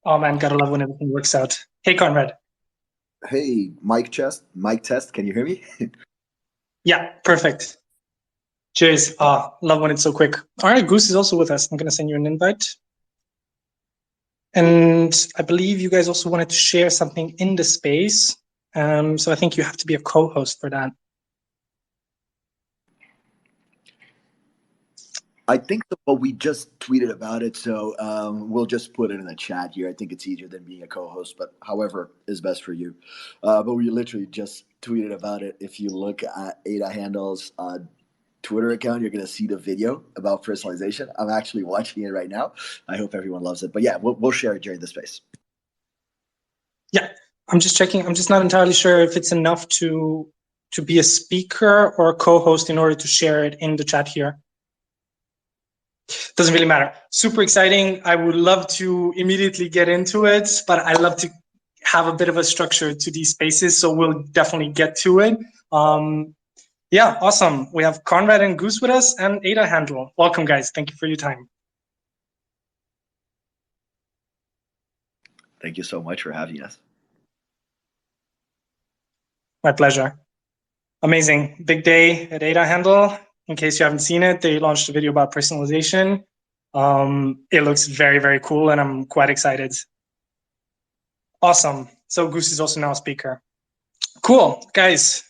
Oh man, gotta love when everything works out. Hey, Conrad. Hey, mic test. Can you hear me? Yeah, perfect. Cheers. Love when it's so quick. All right, Goose is also with us. I'm gonna send you an invite. And I believe you guys also wanted to share something in the space. So I think you have to be a co-host for that. I think so, but we just tweeted about it, so we'll just put it in the chat here. I think it's easier than being a co-host, but however is best for you. But we literally just tweeted about it. If you look at Ada Handle's Twitter account, you're going to see the video about personalization. I'm actually watching it right now. I hope everyone loves it. But yeah, we'll share it during the space. Yeah, I'm just checking. I'm just not entirely sure if it's enough to be a speaker or a co-host in order to share it in the chat here. Doesn't really matter. Super exciting. I would love to immediately get into it, but I love to have a bit of a structure to these spaces. So we'll definitely get to it. Yeah, awesome. We have Conrad and Goose with us and Ada Handel. Welcome, guys. Thank you for your time. Thank you so much for having us. My pleasure. Amazing. Big day at Ada Handel. In case you haven't seen it, they launched a video about personalization. It looks very, very cool, and I'm quite excited. Awesome. So Goose is also now a speaker. Cool, guys.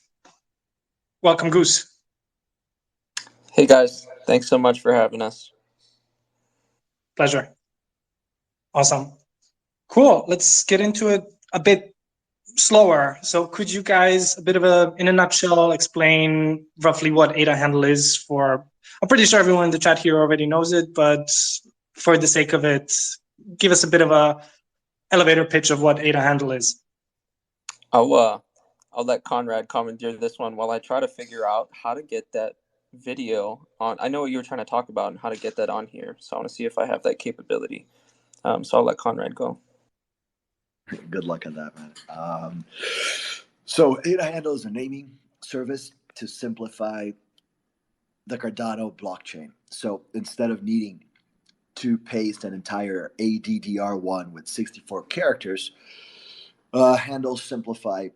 Welcome, Goose. Hey guys, thanks so much for having us. Pleasure. Awesome. Cool. Let's get into it a bit slower. So could you guys, in a nutshell, explain roughly what Ada Handle is for, I'm pretty sure everyone in the chat here already knows it, but for the sake of it, give us a bit of a elevator pitch of what Ada Handle is. I'll let Conrad commandeer this one while I try to figure out how to get that video on. I know what you were trying to talk about and how to get that on here, so I want to see if I have that capability. So I'll let Conrad go. Good luck on that, man. So Ada Handle is a naming service to simplify the Cardano blockchain. So instead of needing to paste an entire ADDR1 with 64 characters, handles simplify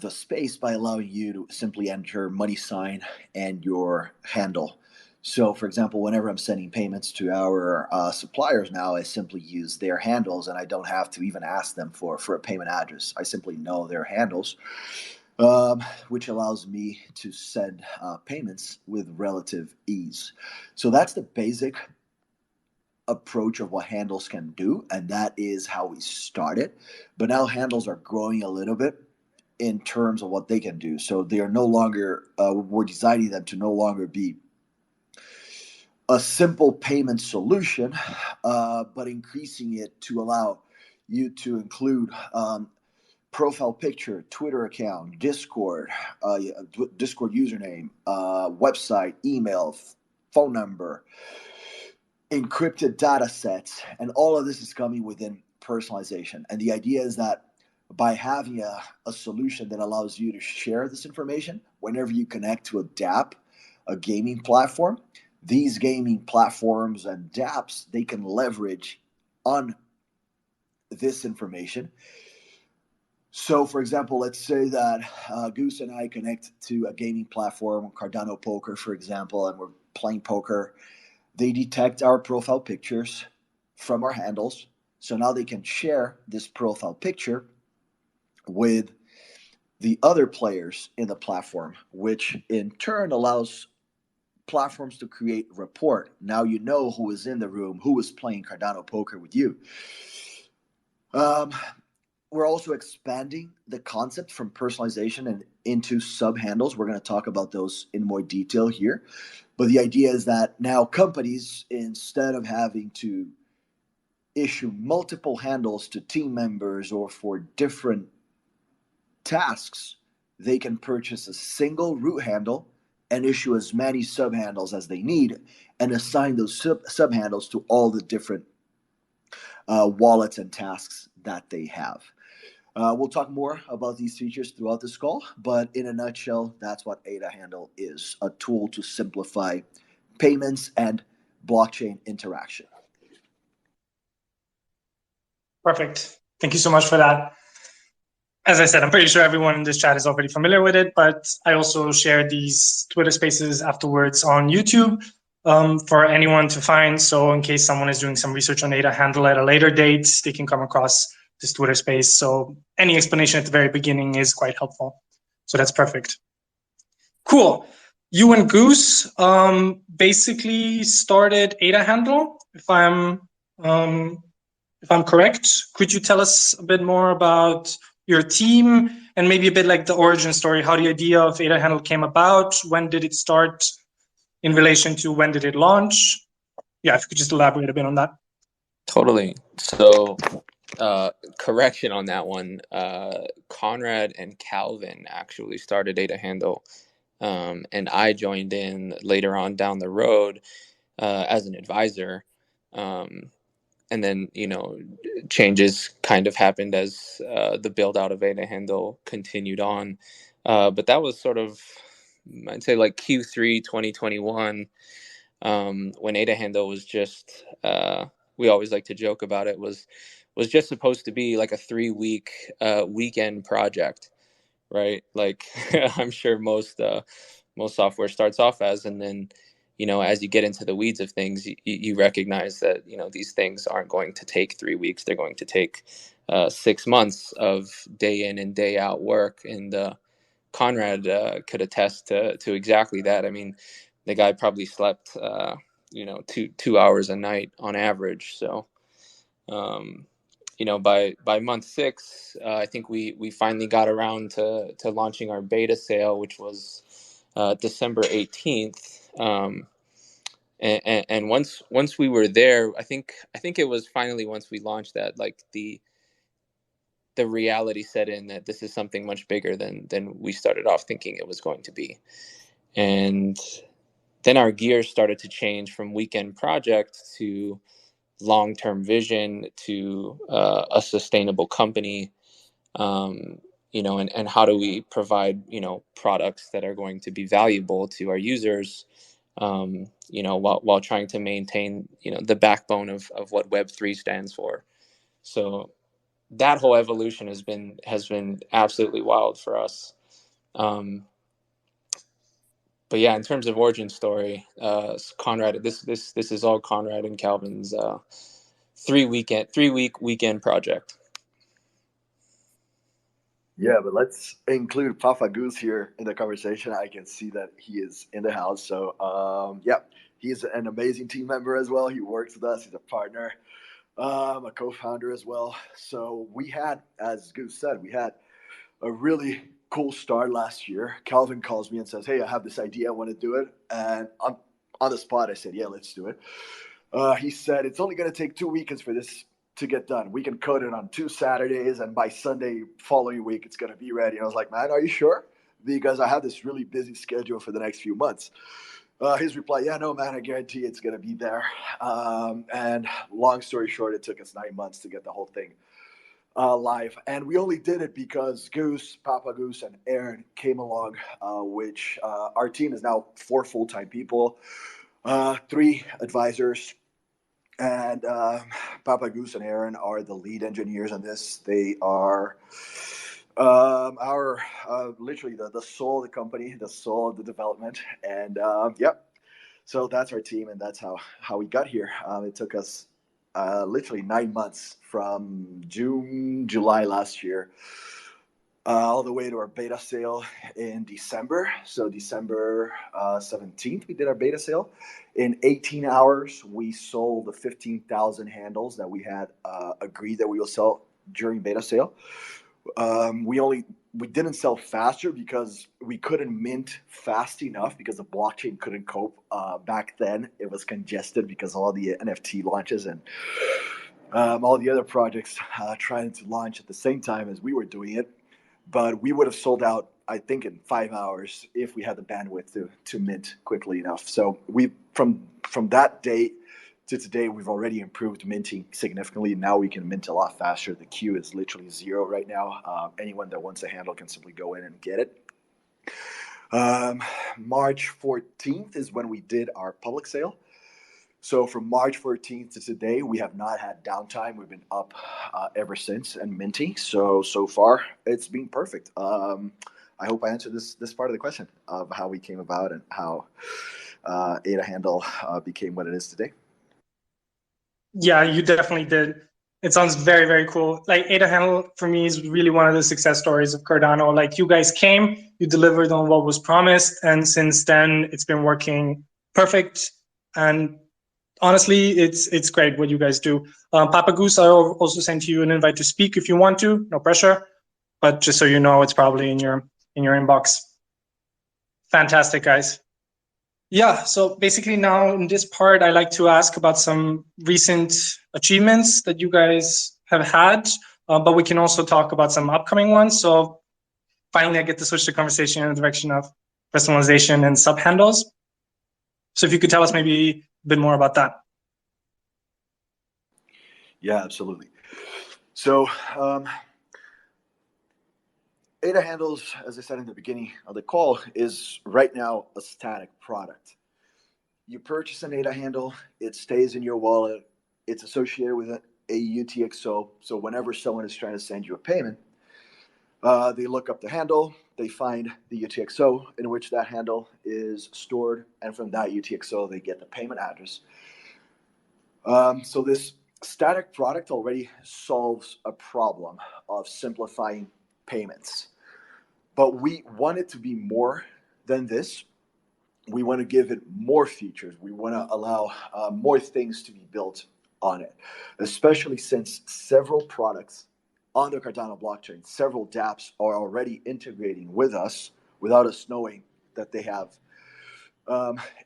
the space by allowing you to simply enter money sign and your handle. So, for example, whenever I'm sending payments to our suppliers now, I simply use their handles and I don't have to even ask them for a payment address. I simply know their handles, which allows me to send payments with relative ease. So, that's the basic approach of what handles can do, and that is how we started. But now handles are growing a little bit in terms of what they can do. So they are no longer, we're designing them to no longer be a simple payment solution, but increasing it to allow you to include profile picture, Twitter account, Discord username, website, email, phone number, encrypted data sets, and all of this is coming within personalization. And the idea is that by having a solution that allows you to share this information whenever you connect to a DApp, a gaming platform, these gaming platforms and DApps, they can leverage on this information. So, for example, let's say that Goose and I connect to a gaming platform, Cardano Poker, for example, and we're playing poker. They detect our profile pictures from our handles. So now they can share this profile picture with the other players in the platform, which in turn allows platforms to create report. Now you know who is in the room, who is playing Cardano Poker with you. Um, we're also expanding the concept from personalization and into subhandles. We're going to talk about those in more detail here. But the idea is that now companies, instead of having to issue multiple handles to team members or for different tasks, they can purchase a single root handle and issue as many subhandles as they need and assign those subhandles to all the different wallets and tasks that they have. We'll talk more about these features throughout this call, but in a nutshell, that's what Ada Handle is, a tool to simplify payments and blockchain interaction. Perfect. Thank you so much for that. As I said, I'm pretty sure everyone in this chat is already familiar with it, but I also share these Twitter spaces afterwards on YouTube for anyone to find. So in case someone is doing some research on ADA handle at a later date, they can come across this Twitter space. So any explanation at the very beginning is quite helpful. So that's perfect. Cool. You and Goose basically started ADA handle, if I'm correct. Could you tell us a bit more about your team and maybe a bit like the origin story, how the idea of ADA handle came about? When did it start in relation to when did it launch? Yeah, if you could just elaborate a bit on that. Totally. So, correction on that one. Conrad and Calvin actually started Data Handle, and I joined in later on down the road as an advisor. And then, changes kind of happened as the build out of Data Handle continued on. But that was sort of, I'd say, like Q3 2021, when Ada Handle was just, we always like to joke about it, was just supposed to be like a 3-week weekend project, right? Like I'm sure most software starts off as, and then as you get into the weeds of things, you recognize that these things aren't going to take 3 weeks; they're going to take 6 months of day in and day out work. And Conrad could attest to exactly that. I mean, the guy probably slept 2 hours a night on average. So by month 6, I think we finally got around to launching our beta sale, which was December 18th. And once we were there, I think it was finally once we launched that, like the reality set in that this is something much bigger than we started off thinking it was going to be. And then our gears started to change from weekend project to long-term vision to a sustainable company, and how do we provide products that are going to be valuable to our users, while trying to maintain the backbone of what Web3 stands for. So that whole evolution has been absolutely wild for us. But yeah, in terms of origin story, Conrad, this is all Conrad and Calvin's 3-week weekend project. Yeah, but let's include Papa Goose here in the conversation. I can see that he is in the house. So, he's an amazing team member as well. He works with us. He's a partner, a co-founder as well. So we had, as Goose said, we had a really cool start last year. Calvin calls me and says, "Hey, I have this idea. I want to do it." And on the spot, I said, "Yeah, let's do it." He said, "It's only going to take 2 weekends for this to get done. We can code it on 2 Saturdays, and by Sunday following week, it's going to be ready." And I was like, "Man, are you sure?" Because I have this really busy schedule for the next few months. His reply, "Yeah, no, man, I guarantee it's going to be there." And long story short, it took us 9 months to get the whole thing live. And we only did it because Goose, Papa Goose, and Aaron came along, which our team is now 4 full-time people, 3 advisors. And Papa Goose and Aaron are the lead engineers on this. They are our literally the soul of the company, the soul of the development. And so that's our team, and that's how we got here. It took us literally 9 months from July last year, all the way to our beta sale in December. So December 17th, we did our beta sale. In 18 hours, we sold the 15,000 handles that we had agreed that we will sell during beta sale. We didn't sell faster because we couldn't mint fast enough because the blockchain couldn't cope. Back then, it was congested because of all the NFT launches and all the other projects trying to launch at the same time as we were doing it. But we would have sold out, I think, in 5 hours if we had the bandwidth to mint quickly enough. So we from that date to today, we've already improved minting significantly. Now we can mint a lot faster. The queue is literally 0 right now. Anyone that wants a handle can simply go in and get it. March 14th is when we did our public sale. So from March 14th to today, we have not had downtime. We've been up ever since and minting. So far, it's been perfect. I hope I answered this part of the question of how we came about and how ADA Handle became what it is today. Yeah, you definitely did. It sounds very, very cool. Like ADA Handle for me is really one of the success stories of Cardano. Like you guys came, you delivered on what was promised, and since then it's been working perfect. And honestly, it's great what you guys do. Papa Goose, I'll also send you an invite to speak if you want to. No pressure, but just so you know, it's probably in your inbox. Fantastic, guys. Yeah, so basically now in this part, I like to ask about some recent achievements that you guys have had, but we can also talk about some upcoming ones. So finally, I get to switch the conversation in the direction of personalization and subhandles. So if you could tell us maybe a bit more about that. Yeah, absolutely. So ADA Handles, as I said in the beginning of the call, is right now a static product. You purchase an ADA handle, it stays in your wallet, it's associated with a UTXO. So whenever someone is trying to send you a payment, they look up the handle, they find the UTXO in which that handle is stored, and from that UTXO, they get the payment address. So this static product already solves a problem of simplifying payments. But we want it to be more than this. We want to give it more features. We want to allow more things to be built on it, especially since several products on the Cardano blockchain, several dApps are already integrating with us without us knowing that they have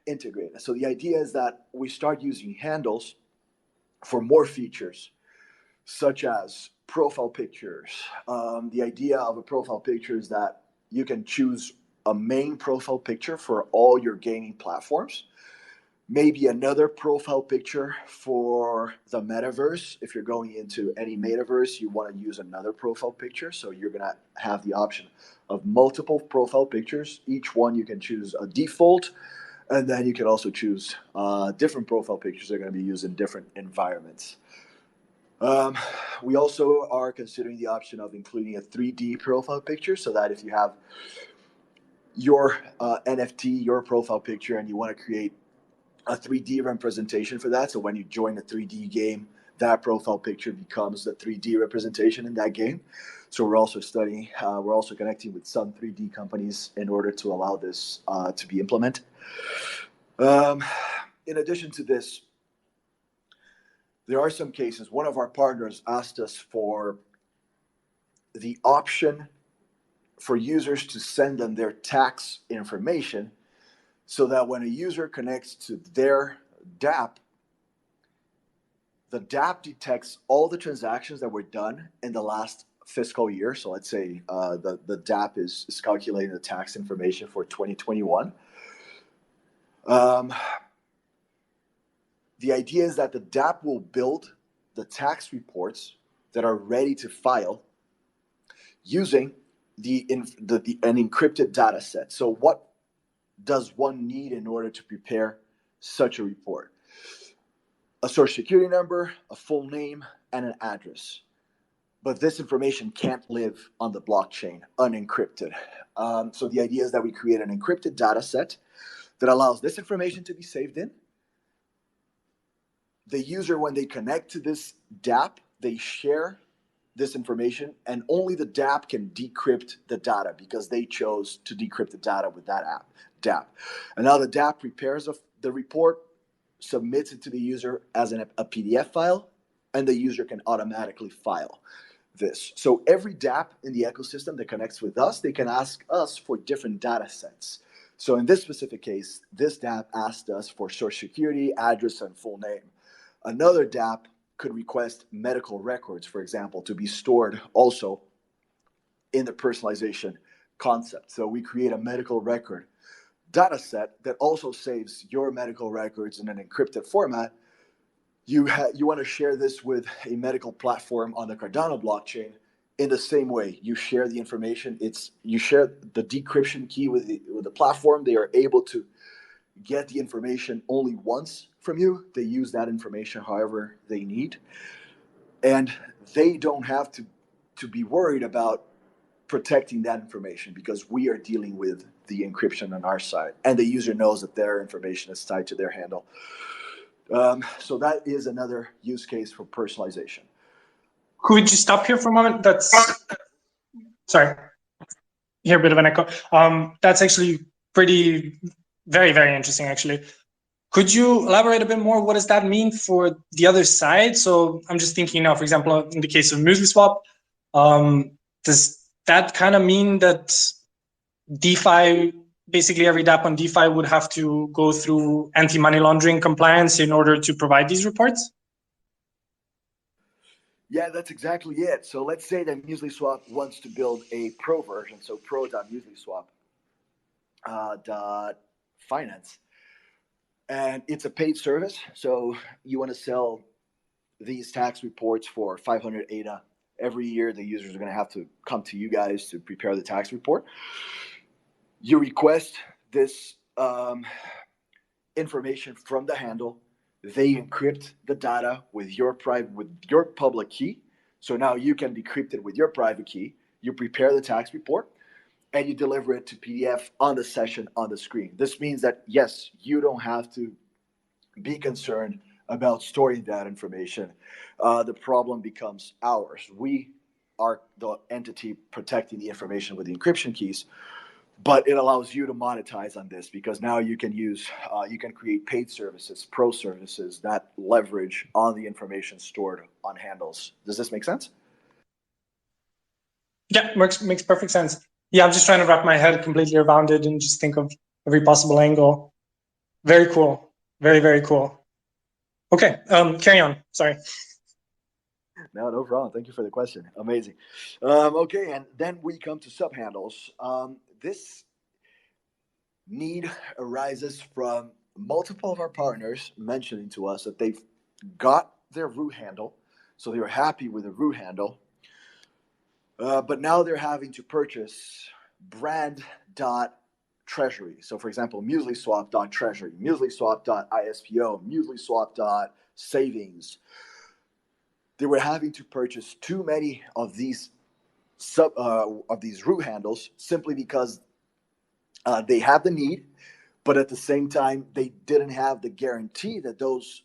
integrated. So the idea is that we start using handles for more features, such as profile pictures. The idea of a profile picture is that you can choose a main profile picture for all your gaming platforms, maybe another profile picture for the metaverse. If you're going into any metaverse, you want to use another profile picture. So you're going to have the option of multiple profile pictures. Each one you can choose a default, and then you can also choose different profile pictures that are going to be used in different environments. We also are considering the option of including a 3D profile picture, so that if you have your NFT, your profile picture, and you want to create a 3D representation for that, so when you join a 3D game, that profile picture becomes the 3D representation in that game. So we're also studying, we're also connecting with some 3D companies in order to allow this to be implemented. In addition to this, there are some cases. One of our partners asked us for the option for users to send them their tax information so that when a user connects to their dApp, the dApp detects all the transactions that were done in the last fiscal year. So let's say the dApp is calculating the tax information for 2021. The idea is that the dApp will build the tax reports that are ready to file using an encrypted data set. So what does one need in order to prepare such a report? A social security number, a full name, and an address. But this information can't live on the blockchain unencrypted. So the idea is that we create an encrypted data set that allows this information to be saved in. The user, when they connect to this dApp, they share this information, and only the dApp can decrypt the data because they chose to decrypt the data with that dApp. And now the dApp prepares the report, submits it to the user as a PDF file, and the user can automatically file this. So every dApp in the ecosystem that connects with us, they can ask us for different data sets. So in this specific case, this dApp asked us for social security, address, and full name. Another dApp could request medical records, for example, to be stored also in the personalization concept. So we create a medical record data set that also saves your medical records in an encrypted format. You want to share this with a medical platform on the Cardano blockchain in the same way. You share the information. You share the decryption key with the platform. They are able to get the information only once from you. They use that information however they need, and they don't have to be worried about protecting that information because we are dealing with the encryption on our side, and the user knows that their information is tied to their handle. So that is another use case for personalization. Could you stop here for a moment? Sorry, hear a bit of an echo. That's actually very, very interesting, actually. Could you elaborate a bit more? What does that mean for the other side? So I'm just thinking now, for example, in the case of MuesliSwap, does that kind of mean that DeFi, basically every dApp on DeFi would have to go through anti-money laundering compliance in order to provide these reports? Yeah, that's exactly it. So let's say that MuesliSwap wants to build a pro version, so pro.MuesliSwap .finance. And it's a paid service. So you want to sell these tax reports for 500 ADA. Every year, the users are going to have to come to you guys to prepare the tax report. You request this information from the handle. They encrypt the data with your public key. So now you can decrypt it with your private key. You prepare the tax report and you deliver it to PDF on the session on the screen. This means that, yes, you don't have to be concerned about storing that information. The problem becomes ours. We are the entity protecting the information with the encryption keys, but it allows you to monetize on this because now you can create paid services, pro services that leverage on the information stored on handles. Does this make sense? Yeah, makes perfect sense. Yeah, I'm just trying to wrap my head completely around it and just think of every possible angle. Very cool. Very, very cool. Okay, carry on. Sorry. No problem. Thank you for the question. Amazing. Okay, and then we come to subhandles. This need arises from multiple of our partners mentioning to us that they've got their root handle, so they were happy with the root handle, but now they're having to purchase brand.treasury. So, for example, MuesliSwap.treasury, MuesliSwap.ispo, MuesliSwap.savings. They were having to purchase too many of these root handles simply because they had the need, but at the same time they didn't have the guarantee that those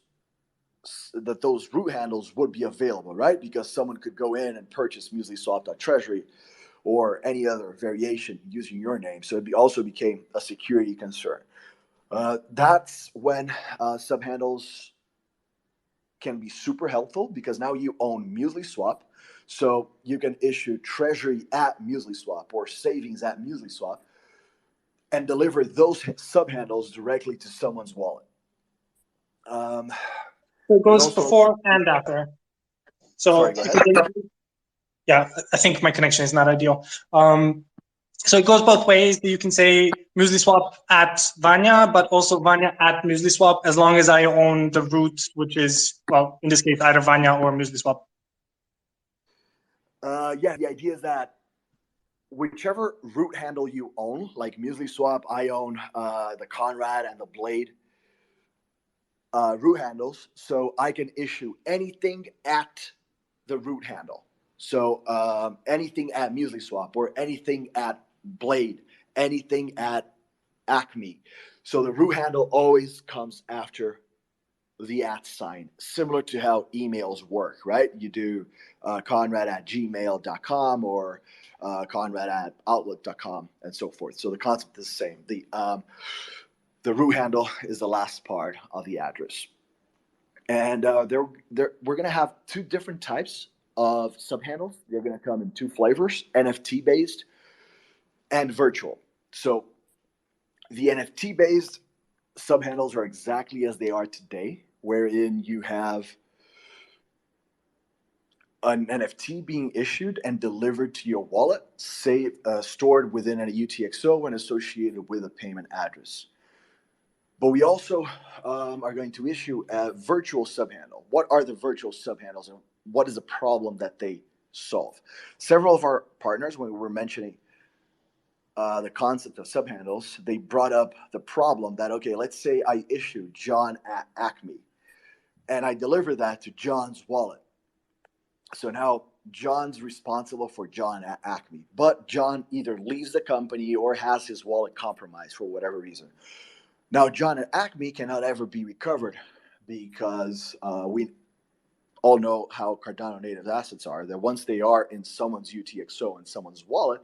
root handles would be available, right? Because someone could go in and purchase MuesliSwap.treasury or any other variation using your name. So it also became a security concern. That's when subhandles can be super helpful because now you own MuesliSwap. So you can issue treasury at MuesliSwap or savings at MuesliSwap and deliver those subhandles directly to someone's wallet. So it goes before and after. So sorry, go ahead. Yeah, I think my connection is not ideal. So it goes both ways. You can say MuesliSwap at Vanya, but also Vanya at MuesliSwap, as long as I own the root, which is, well, in this case, either Vanya or MuesliSwap. Yeah, the idea is that whichever root handle you own, like MuesliSwap, I own the Conrad and the Blade root handles, so I can issue anything at the root handle. So anything at MuesliSwap or anything at Blade, anything at Acme. So the root handle always comes after the @ sign, similar to how emails work, right? You do Conrad at gmail.com or Conrad at outlook.com and so forth. So the concept is the same. The root handle is the last part of the address. And we're going to have two different types of subhandles. They're going to come in two flavors, NFT based and virtual. So the NFT based subhandles are exactly as they are today, wherein you have an NFT being issued and delivered to your wallet, stored within a UTXO and associated with a payment address. But we also are going to issue a virtual subhandle. What are the virtual subhandles and what is the problem that they solve? Several of our partners, when we were mentioning the concept of subhandles, they brought up the problem that, okay, let's say I issue John at Acme and I deliver that to John's wallet. So now John's responsible for John at Acme, but John either leaves the company or has his wallet compromised for whatever reason. Now, John at Acme cannot ever be recovered because we all know how Cardano native assets are, that once they are in someone's UTXO and someone's wallet,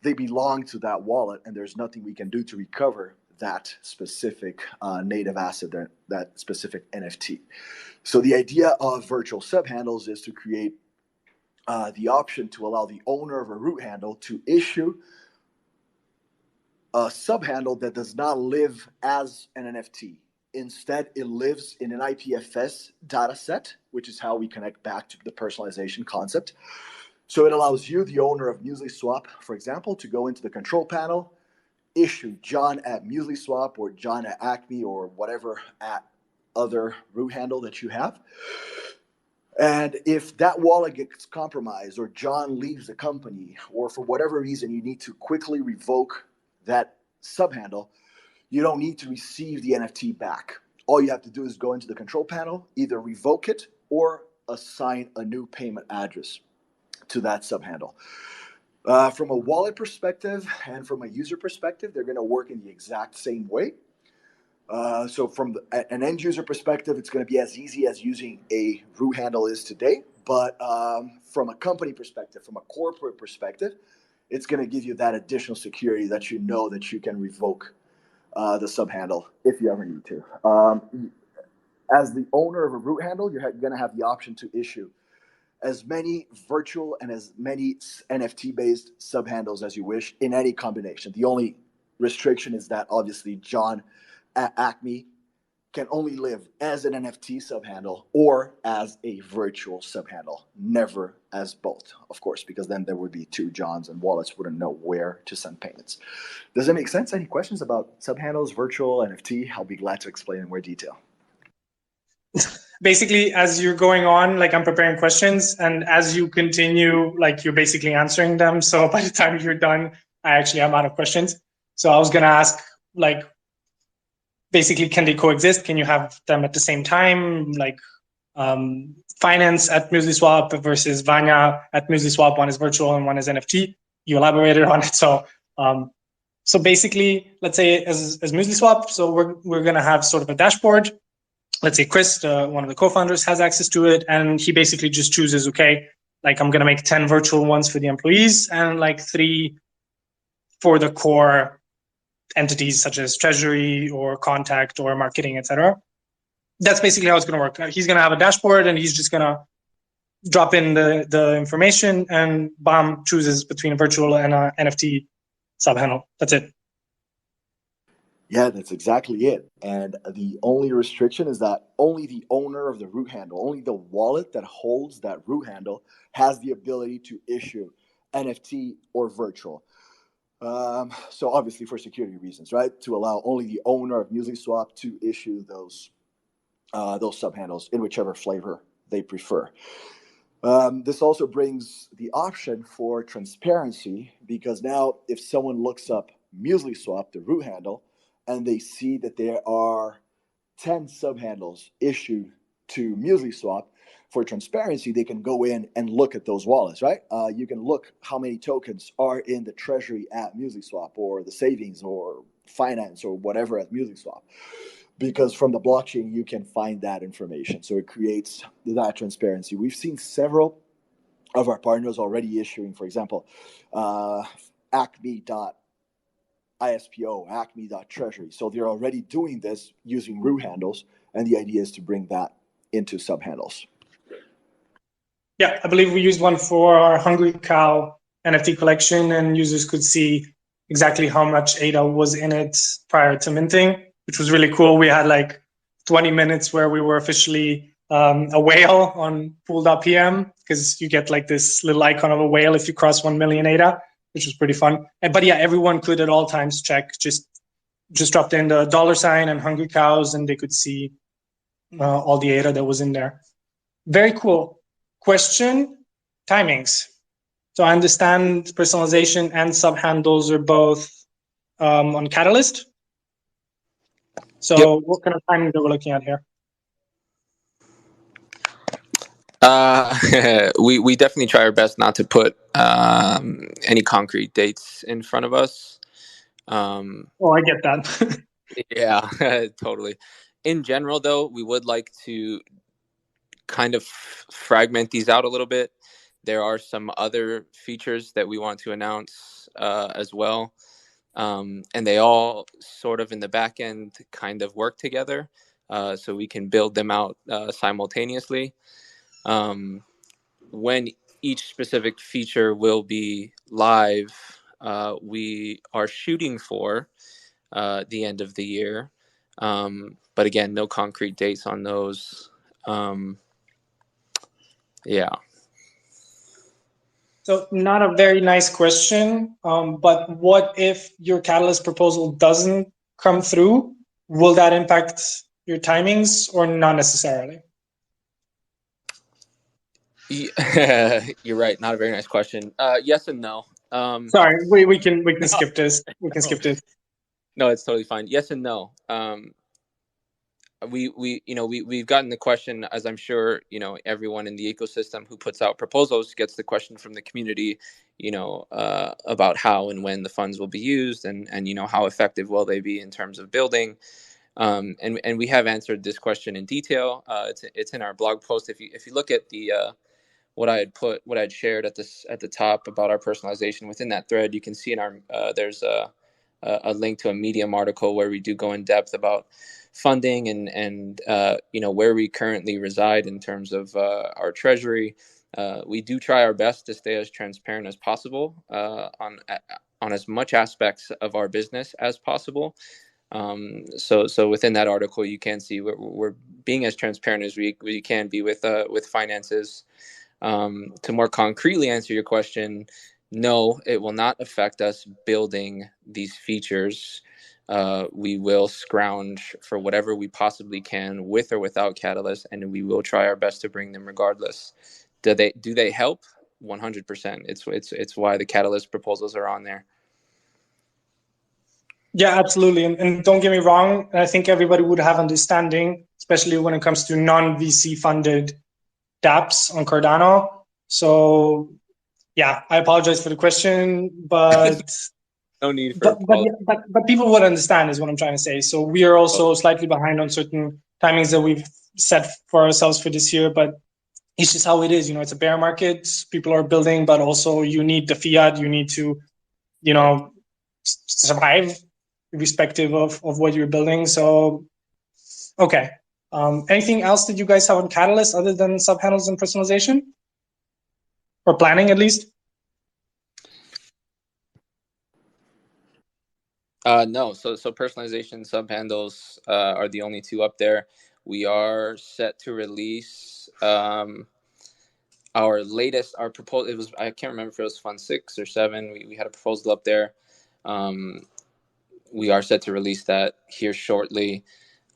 they belong to that wallet, and there's nothing we can do to recover that specific native asset, that specific NFT. So the idea of virtual subhandles is to create the option to allow the owner of a root handle to issue a subhandle that does not live as an NFT. Instead, it lives in an IPFS data set, which is how we connect back to the personalization concept. So it allows you, the owner of MuesliSwap, for example, to go into the control panel, issue John at MuesliSwap or John at Acme or whatever at other root handle that you have. And if that wallet gets compromised or John leaves the company or for whatever reason you need to quickly revoke that subhandle, you don't need to receive the NFT back. All you have to do is go into the control panel, either revoke it or assign a new payment address to that subhandle. From a wallet perspective and from a user perspective, they're going to work in the exact same way. So from an end user perspective, it's going to be as easy as using a root handle is today. But from a company perspective, from a corporate perspective, it's going to give you that additional security that you know that you can revoke the subhandle if you ever need to. As the owner of a root handle, you're going to have the option to issue as many virtual and as many NFT-based subhandles as you wish in any combination. The only restriction is that obviously John at Acme can only live as an NFT subhandle or as a virtual subhandle, never as both, of course, because then there would be two Johns and wallets wouldn't know where to send payments. Does that make sense? Any questions about subhandles, virtual, NFT? I'll be glad to explain in more detail. Basically, as you're going on, like I'm preparing questions, and as you continue, like you're basically answering them. So by the time you're done, I actually am out of questions. So I was going to ask, like, basically, can they coexist? Can you have them at the same time? Like finance at MuesliSwap versus Vanya at MuesliSwap. One is virtual and one is NFT. You elaborated on it. So so basically, let's say as MuesliSwap, so we're going to have sort of a dashboard. Let's say Chris, one of the co-founders, has access to it, and he basically just chooses, okay, like I'm going to make 10 virtual ones for the employees and like 3 for the core entities such as treasury or contact or marketing, etc. That's basically how it's going to work. He's going to have a dashboard and he's just going to drop in the information and BAM chooses between a virtual and a NFT subhandle. That's it. Yeah, that's exactly it. And the only restriction is that only the owner of the root handle, only the wallet that holds that root handle has the ability to issue NFT or virtual. So obviously for security reasons, right? To allow only the owner of MuesliSwap to issue those subhandles in whichever flavor they prefer. This also brings the option for transparency, because now if someone looks up MuesliSwap, the root handle, and they see that there are 10 subhandles issued to MuesliSwap, for transparency, they can go in and look at those wallets, right? You can look how many tokens are in the treasury at MuesliSwap or the savings or finance or whatever at MuesliSwap. Because from the blockchain, you can find that information. So it creates that transparency. We've seen several of our partners already issuing, for example, Acme.ISPO, Acme.Treasury. So they're already doing this using root handles, and the idea is to bring that into subhandles. Yeah, I believe we used one for our Hungry Cow NFT collection, and users could see exactly how much ADA was in it prior to minting, which was really cool. We had like 20 minutes where we were officially a whale on pool.pm, because you get like this little icon of a whale if you cross 1 million ADA, which was pretty fun. But yeah, everyone could at all times check, just dropped in the $ and Hungry Cows, and they could see all the ADA that was in there. Very cool. Question, timings. So I understand personalization and subhandles are both on Catalyst. So Yep. what kind of timing that we're looking at here? We definitely try our best not to put any concrete dates in front of us. Oh, I get that. Yeah, totally. In general, though, we would like to kind of fragment these out a little bit. There are some other features that we want to announce as well. And they all sort of in the back end kind of work together, so we can build them out simultaneously. When each specific feature will be live, we are shooting for the end of the year. But again, no concrete dates on those. Yeah. So not a very nice question, but what if your Catalyst proposal doesn't come through? Will that impact your timings or not necessarily? You're right. Not a very nice question. Yes and no. Sorry, we can No, skip this. We can skip this. no, it's totally fine. Yes and no. We've gotten the question, as I'm sure everyone in the ecosystem who puts out proposals gets the question from the community, about how and when the funds will be used, and how effective will they be in terms of building. And we have answered this question in detail. It's in our blog post. If you look at the what I had shared at the top about our personalization within that thread, you can see in our there's a link to a Medium article where we do go in depth about funding and where we currently reside in terms of our treasury. We do try our best to stay as transparent as possible on as much aspects of our business as possible. So within that article, you can see we're being as transparent as we can be with finances. To more concretely answer your question, no, it will not affect us building these features. We will scrounge for whatever we possibly can with or without Catalyst, and we will try our best to bring them regardless. Do they help? 100%. It's why the Catalyst proposals are on there. Yeah, absolutely. And don't get me wrong, I think everybody would have understanding, especially when it comes to non-VC funded dApps on Cardano. So yeah, I apologize for the question, but No need for apology. but people would understand is what I'm trying to say. So we are also slightly behind on certain timings that we've set for ourselves for this year, but it's just how it is. It's a bear market. People are building, but also you need the fiat. You need to, survive irrespective of what you're building. So, okay. Anything else that you guys have on Catalyst other than subhandles and personalization? Or planning, at least? No. So personalization, subhandles are the only two up there. We are set to release our proposal. It was, I can't remember if it was Fund 6 or 7. We had a proposal up there. We are set to release that here shortly,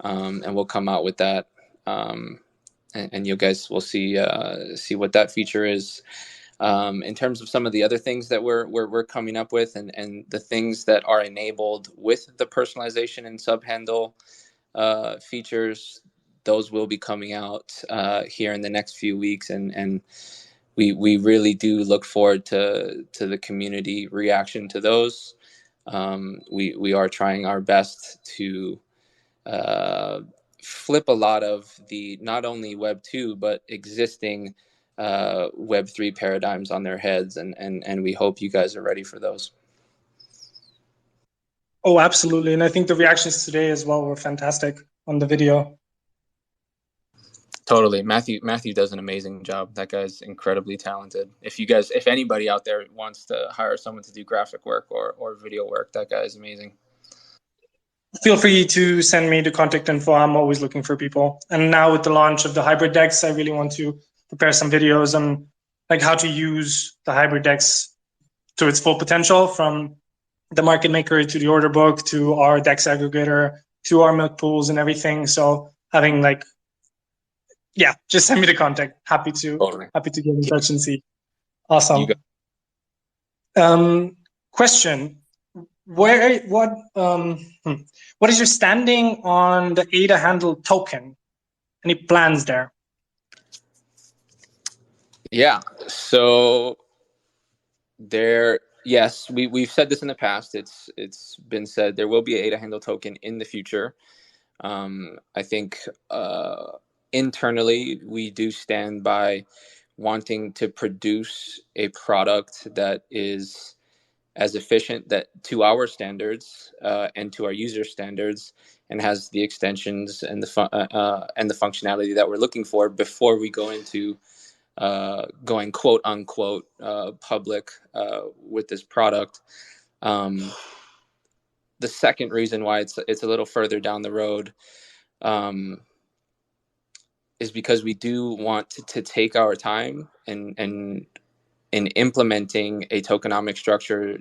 and we'll come out with that. And you guys will see what that feature is. In terms of some of the other things that we're coming up with, and the things that are enabled with the personalization and subhandle features, those will be coming out here in the next few weeks, and we really do look forward to the community reaction to those. We are trying our best to flip a lot of the not only Web 2 but existing Web 3 paradigms on their heads, and we hope you guys are ready for those. Oh, absolutely. And I think the reactions today as well were fantastic on the video. Totally. Matthew does an amazing job. That guy's incredibly talented. If anybody out there wants to hire someone to do graphic work or video work, that guy is amazing. Feel free to send me the contact info. I'm always looking for people. And now with the launch of the hybrid DEX, I really want to prepare some videos on like how to use the hybrid DEX to its full potential, from the market maker to the order book to our DEX aggregator to our milk pools and everything. So having just send me the contact. Happy to Totally. get in touch and see. Awesome. Question: what is your standing on the ADA handle token? Any plans there? Yeah. So yes, we've said this in the past. It's been said there will be an ADA handle token in the future. I think internally we do stand by wanting to produce a product that is as efficient that to our standards and to our user standards, and has the extensions and the functionality that we're looking for before we go into going quote unquote public with this product. The second reason why it's a little further down the road is because we do want to take our time and in implementing a tokenomic structure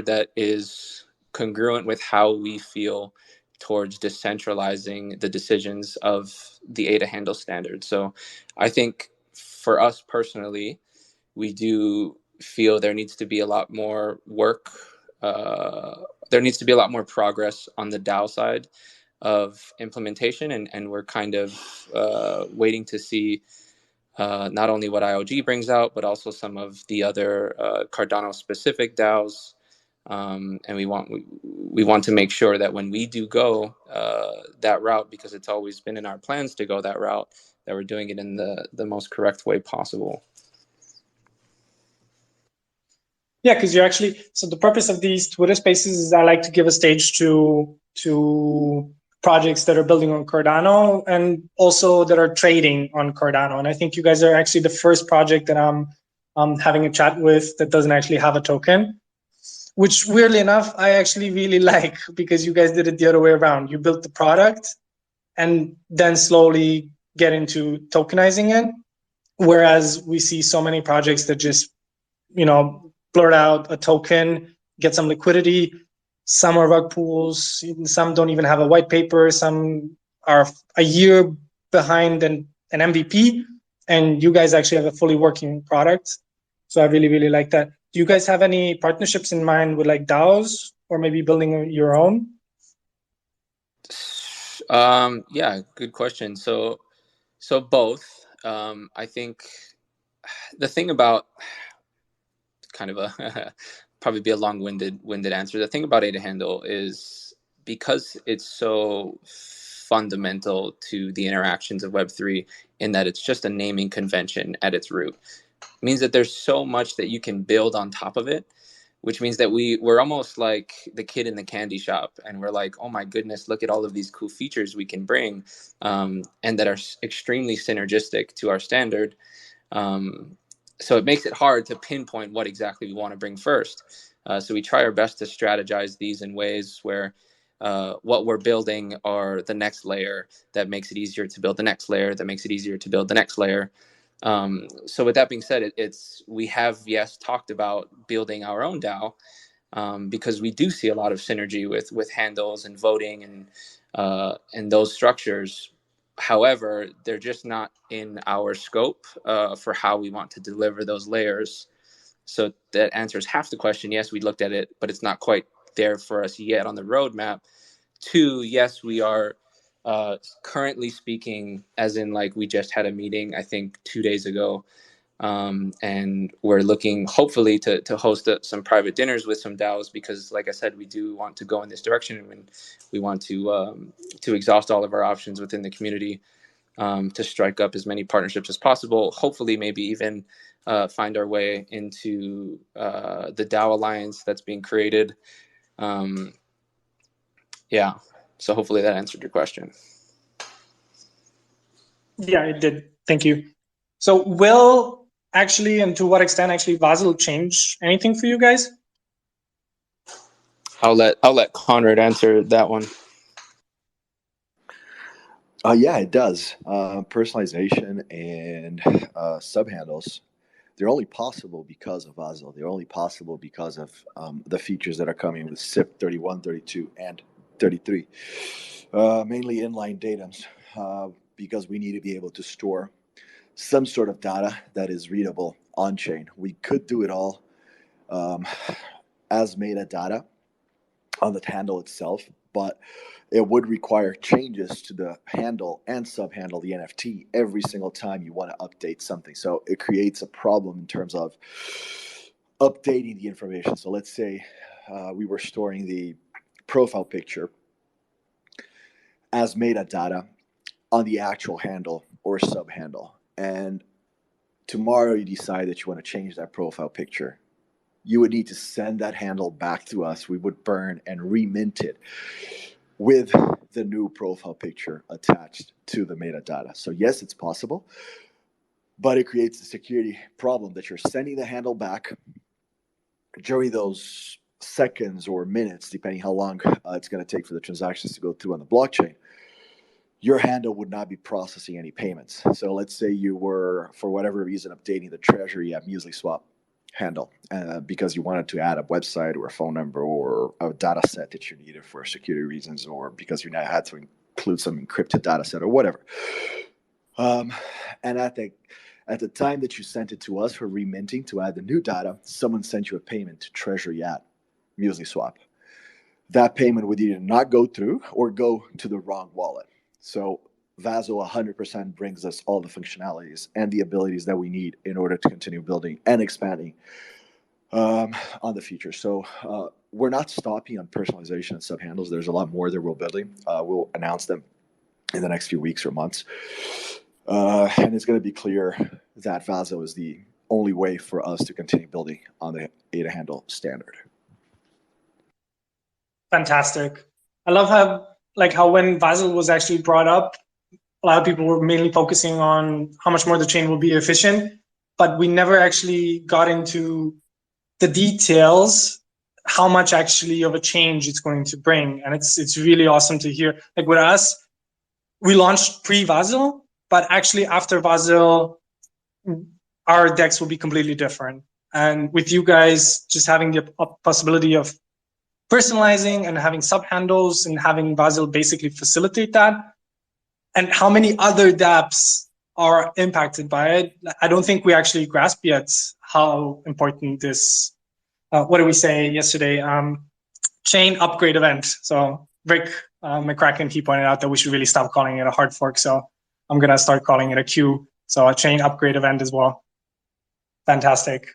that is congruent with how we feel towards decentralizing the decisions of the ADA handle standard. So I think for us personally, we do feel there needs to be a lot more work. There needs to be a lot more progress on the DAO side of implementation, and we're kind of waiting to see not only what IOG brings out, but also some of the other Cardano-specific DAOs. And we want to make sure that when we do go that route, because it's always been in our plans to go that route, that we're doing it in the most correct way possible. Yeah, because you're actually, so the purpose of these Twitter spaces is I like to give a stage to projects that are building on Cardano and also that are trading on Cardano. And I think you guys are actually the first project that I'm having a chat with that doesn't actually have a token, which weirdly enough, I actually really like, because you guys did it the other way around. You built the product and then slowly get into tokenizing it. Whereas we see so many projects that just, blurt out a token, get some liquidity. Some are rug pools, some don't even have a white paper, some are a year behind an MVP, and you guys actually have a fully working product. So I really, really like that. Do you guys have any partnerships in mind with like DAOs or maybe building your own? Yeah, good question. So both. I think the thing about kind of a probably be a long-winded answer. The thing about ADA handle is because it's so fundamental to the interactions of Web3 in that it's just a naming convention at its root. It means that there's so much that you can build on top of it, which means that we're almost like the kid in the candy shop, and we're like, oh my goodness, look at all of these cool features we can bring, and that are extremely synergistic to our standard. So it makes it hard to pinpoint what exactly we want to bring first. So we try our best to strategize these in ways where what we're building are the next layer that makes it easier to build the next layer, that makes it easier to build the next layer. So with that being said, we have, yes, talked about building our own DAO because we do see a lot of synergy with handles and voting and those structures. However, they're just not in our scope for how we want to deliver those layers. So that answers half the question. Yes, we looked at it, but it's not quite there for us yet on the roadmap. Two, yes, we are currently speaking, as in like we just had a meeting, I think 2 days ago, and we're looking hopefully to host some private dinners with some DAOs, because like I said, we do want to go in this direction, and we want to exhaust all of our options within the community to strike up as many partnerships as possible, hopefully maybe even find our way into the DAO alliance that's being created. Yeah, so hopefully that answered your question. Yeah, it did. Thank you. So will actually, and to what extent actually Basel change anything for you guys? I'll let Conrad answer that one. Yeah, it does. Personalization and subhandles, they're only possible because of Basel. They're only possible because of the features that are coming with SIP 31, 32, and 33. Mainly inline datums, because we need to be able to store some sort of data that is readable on chain. We could do it all as metadata on the handle itself, but it would require changes to the handle and subhandle, the NFT, every single time you want to update something. So it creates a problem in terms of updating the information. So let's say we were storing the profile picture as metadata on the actual handle or subhandle, and tomorrow you decide that you want to change that profile picture. You would need to send that handle back to us. We would burn and remint it with the new profile picture attached to the metadata. So yes, it's possible, but it creates a security problem that you're sending the handle back during those seconds or minutes, depending how long it's going to take for the transactions to go through on the blockchain. Your handle would not be processing any payments. So let's say you were, for whatever reason, updating the treasury at MuesliSwap handle because you wanted to add a website or a phone number or a data set that you needed for security reasons, or because you now had to include some encrypted data set or whatever. And at the time that you sent it to us for reminting to add the new data, someone sent you a payment to treasury at MuesliSwap. That payment would either not go through or go to the wrong wallet. So Vaso 100% brings us all the functionalities and the abilities that we need in order to continue building and expanding on the future. So we're not stopping on personalization and subhandles. There's a lot more that we're building. We'll announce them in the next few weeks or months. And it's going to be clear that Vaso is the only way for us to continue building on the ADA handle standard. Fantastic. I love how when Vaso was actually brought up, a lot of people were mainly focusing on how much more the chain will be efficient, but we never actually got into the details, how much actually of a change it's going to bring. And it's really awesome to hear. Like with us, we launched pre-Vaso, but actually after Vaso, our decks will be completely different. And with you guys just having the possibility of personalizing and having subhandles and having Vaso basically facilitate that, and how many other dApps are impacted by it, I don't think we actually grasp yet how important this, what did we say yesterday? Chain upgrade event. So Rick McCracken, he pointed out that we should really stop calling it a hard fork. So I'm going to start calling it a queue. So a chain upgrade event as well. Fantastic.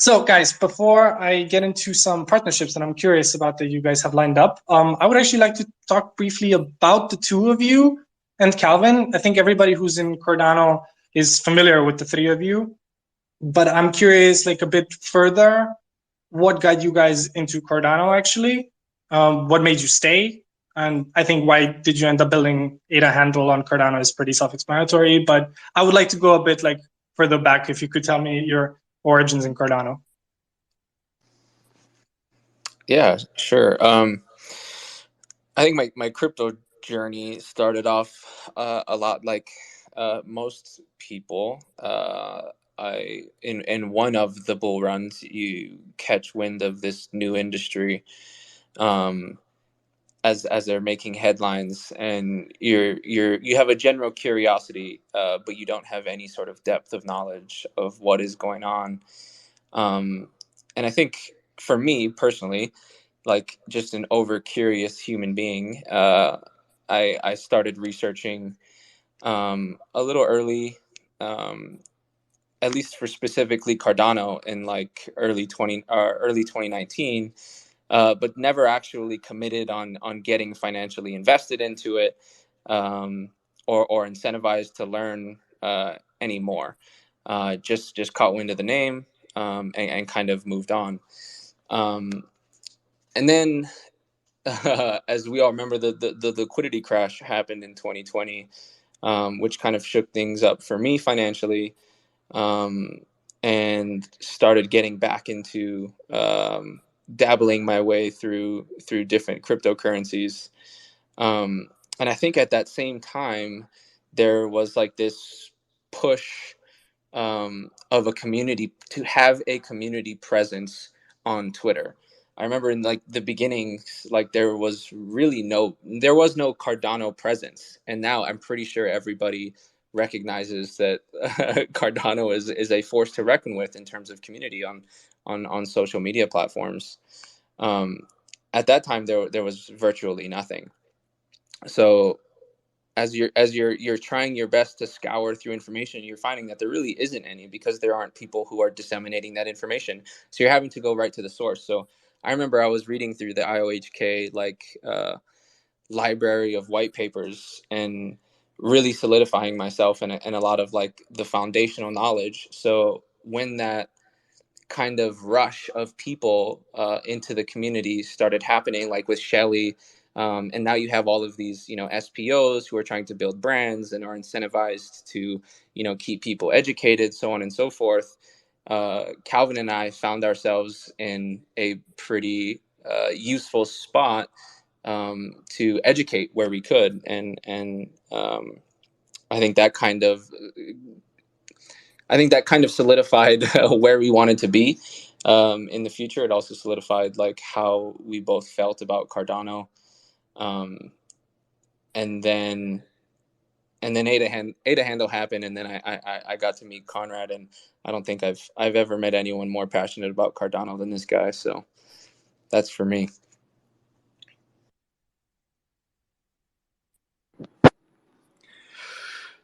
So guys, before I get into some partnerships that I'm curious about that you guys have lined up, I would actually like to talk briefly about the two of you and Calvin. I think everybody who's in Cardano is familiar with the three of you, but I'm curious like a bit further, what got you guys into Cardano actually? What made you stay? And I think why did you end up building ADA handle on Cardano is pretty self-explanatory, but I would like to go a bit like further back if you could tell me your origins in Cardano. Yeah, sure. I think my crypto journey started off a lot like most people. In one of the bull runs, you catch wind of this new industry as they're making headlines, and you have a general curiosity, but you don't have any sort of depth of knowledge of what is going on. And I think for me personally, like just an over curious human being, I started researching a little early, at least for specifically Cardano in like early 2019, but never actually committed on getting financially invested into it, or incentivized to learn anymore. Just caught wind of the name, and kind of moved on. And then, as we all remember, the liquidity crash happened in 2020, which kind of shook things up for me financially, and started getting back into dabbling my way through different cryptocurrencies. And I think at that same time, there was like this push of a community to have a community presence on Twitter. I remember in like the beginnings, like there was no Cardano presence, and now I'm pretty sure everybody recognizes that Cardano is a force to reckon with in terms of community on social media platforms. At that time, there was virtually nothing. So as you're trying your best to scour through information, you're finding that there really isn't any, because there aren't people who are disseminating that information. So you're having to go right to the source. So I remember I was reading through the IOHK library of white papers and really solidifying myself in a lot of like the foundational knowledge. So when that kind of rush of people into the community started happening, like with Shelly, and now you have all of these, SPOs who are trying to build brands and are incentivized to, keep people educated, so on and so forth. Calvin and I found ourselves in a pretty useful spot to educate where we could, and I think that kind of solidified where we wanted to be in the future. It also solidified like how we both felt about Cardano, and then Ada Handle happened, and then I got to meet Conrad, and I don't think I've ever met anyone more passionate about Cardano than this guy. So that's for me.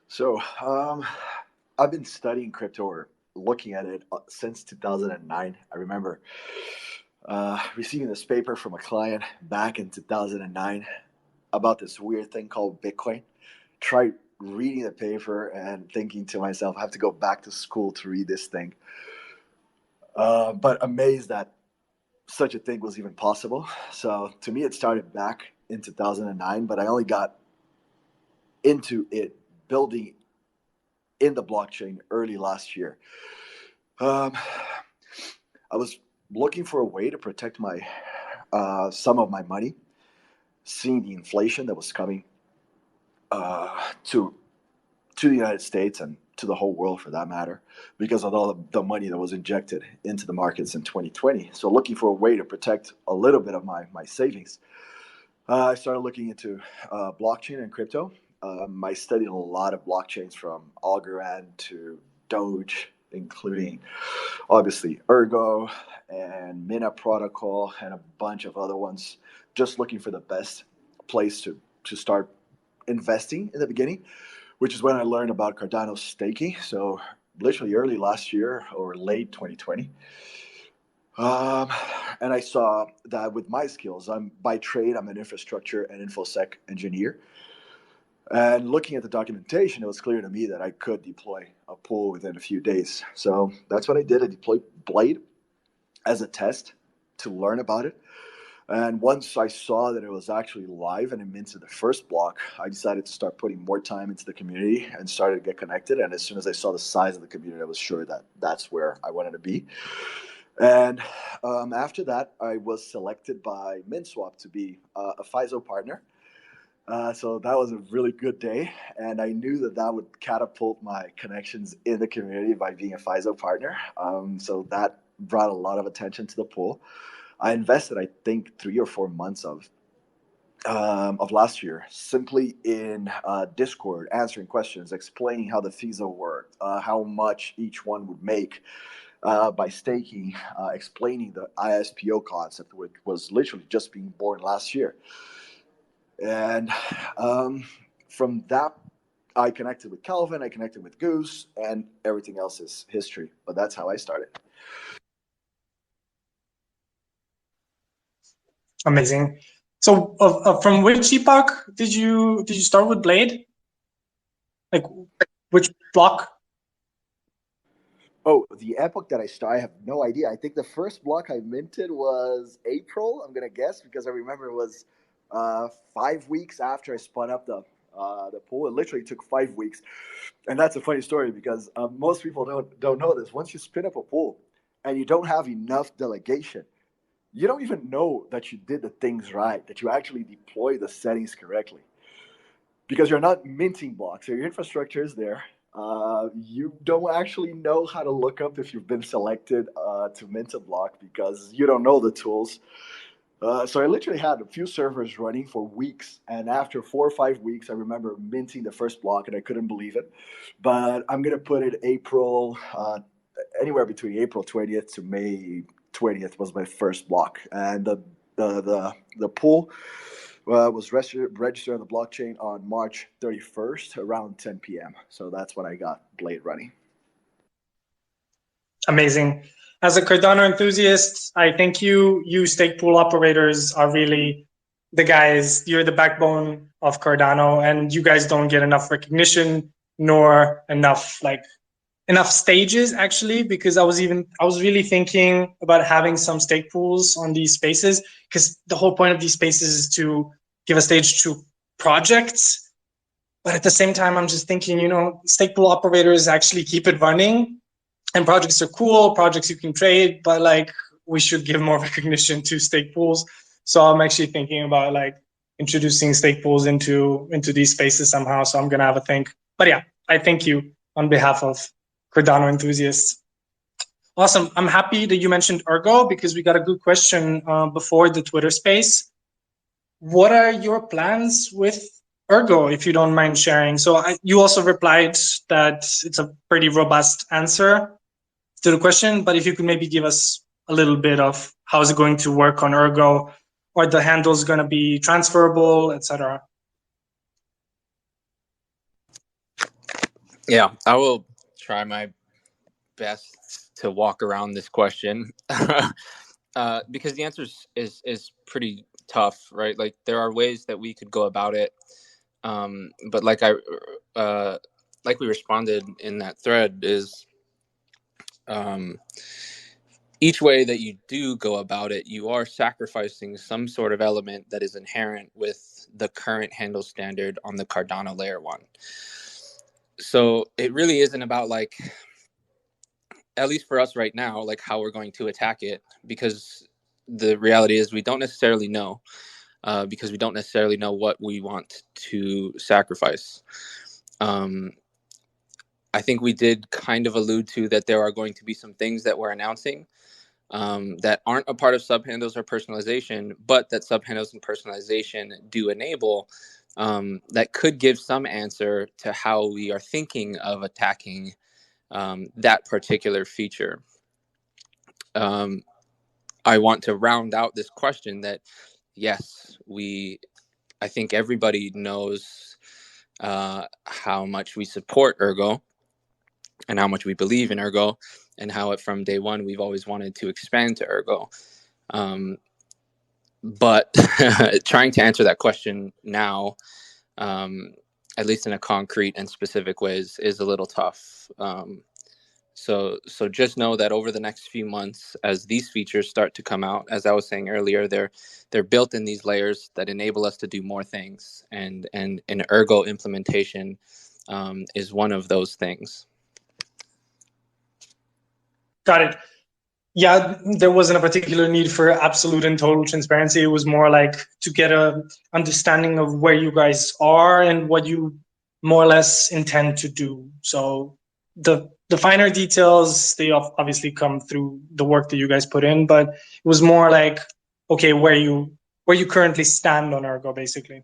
So I've been studying crypto or looking at it since 2009. I remember receiving this paper from a client back in 2009 about this weird thing called Bitcoin. Tried reading the paper and thinking to myself, I have to go back to school to read this thing. But amazed that such a thing was even possible. So to me, it started back in 2009, but I only got into it building in the blockchain early last year. I was looking for a way to protect my some of my money, seeing the inflation that was coming to the United States and to the whole world for that matter, because of all the money that was injected into the markets in 2020. So looking for a way to protect a little bit of my savings. I started looking into blockchain and crypto. I studied a lot of blockchains from Algorand to Doge, including obviously Ergo and Mina Protocol and a bunch of other ones, just looking for the best place to start investing in the beginning, which is when I learned about Cardano staking. So literally early last year or late 2020. And I saw that with my skills, by trade, I'm an infrastructure and infosec engineer. And looking at the documentation, it was clear to me that I could deploy a pool within a few days. So that's what I did. I deployed Blade as a test to learn about it. And once I saw that it was actually live and it minted the first block, I decided to start putting more time into the community and started to get connected. And as soon as I saw the size of the community, I was sure that that's where I wanted to be. And after that, I was selected by MuesliSwap to be a FISO partner. So that was a really good day. And I knew that that would catapult my connections in the community by being a FISO partner. So that brought a lot of attention to the pool. I invested, I think, 3 or 4 months of last year simply in Discord, answering questions, explaining how the FISO worked, how much each one would make by staking, explaining the ISPO concept, which was literally just being born last year. And from that, I connected with Calvin, I connected with Goose, and everything else is history. But that's how I started. Amazing. So, from which epoch did you start with Blade? Like, which block? Oh, the epoch that I started, I have no idea. I think the first block I minted was April, I'm going to guess, because I remember it was 5 weeks after I spun up the pool. It literally took 5 weeks. And that's a funny story because most people don't know this. Once you spin up a pool and you don't have enough delegation, you don't even know that you did the things right, that you actually deploy the settings correctly. Because you're not minting blocks, so your infrastructure is there. You don't actually know how to look up if you've been selected to mint a block because you don't know the tools. So I literally had a few servers running for weeks, and after 4 or 5 weeks, I remember minting the first block, and I couldn't believe it. But I'm gonna put it April, anywhere between April 20th to May 20th was my first block, and the pool was registered on the blockchain on March 31st around 10 p.m. So that's when I got Blade running. Amazing. As a Cardano enthusiast, I think you stake pool operators are really the guys. You're the backbone of Cardano, and you guys don't get enough recognition nor enough stages, actually, because I was really thinking about having some stake pools on these spaces, because the whole point of these spaces is to give a stage to projects. But at the same time, I'm just thinking, stake pool operators actually keep it running, and projects are cool, projects you can trade, but we should give more recognition to stake pools. So I'm actually thinking about introducing stake pools into these spaces somehow. So I'm gonna have a think. But yeah, I thank you on behalf of Cardano enthusiasts. Awesome. I'm happy that you mentioned Ergo, because we got a good question before the Twitter space. What are your plans with Ergo, if you don't mind sharing? So you also replied that it's a pretty robust answer to the question, but if you could maybe give us a little bit of how is it going to work on Ergo, or the handles going to be transferable, etc. Yeah, I will try my best to walk around this question because the answer is pretty tough, right? Like, there are ways that we could go about it, but like we responded in that thread is each way that you do go about it, you are sacrificing some sort of element that is inherent with the current handle standard on the Cardano layer 1. So it really isn't about, at least for us right now, how we're going to attack it, because the reality is we don't necessarily know, because we don't necessarily know what we want to sacrifice. I think we did kind of allude to that there are going to be some things that we're announcing that aren't a part of subhandles or personalization, but that subhandles and personalization do enable, that could give some answer to how we are thinking of attacking that particular feature. I want to round out this question that, yes, I think everybody knows how much we support Ergo and how much we believe in Ergo, and how from day one we've always wanted to expand to Ergo. But trying to answer that question now, at least in a concrete and specific ways, is a little tough. So just know that over the next few months, as these features start to come out, as I was saying earlier, they're built in these layers that enable us to do more things, and an Ergo implementation is one of those things. Got it. Yeah, there wasn't a particular need for absolute and total transparency. It was more to get a understanding of where you guys are and what you more or less intend to do. So the finer details, they obviously come through the work that you guys put in, but it was more okay, where you currently stand on Ergo, basically.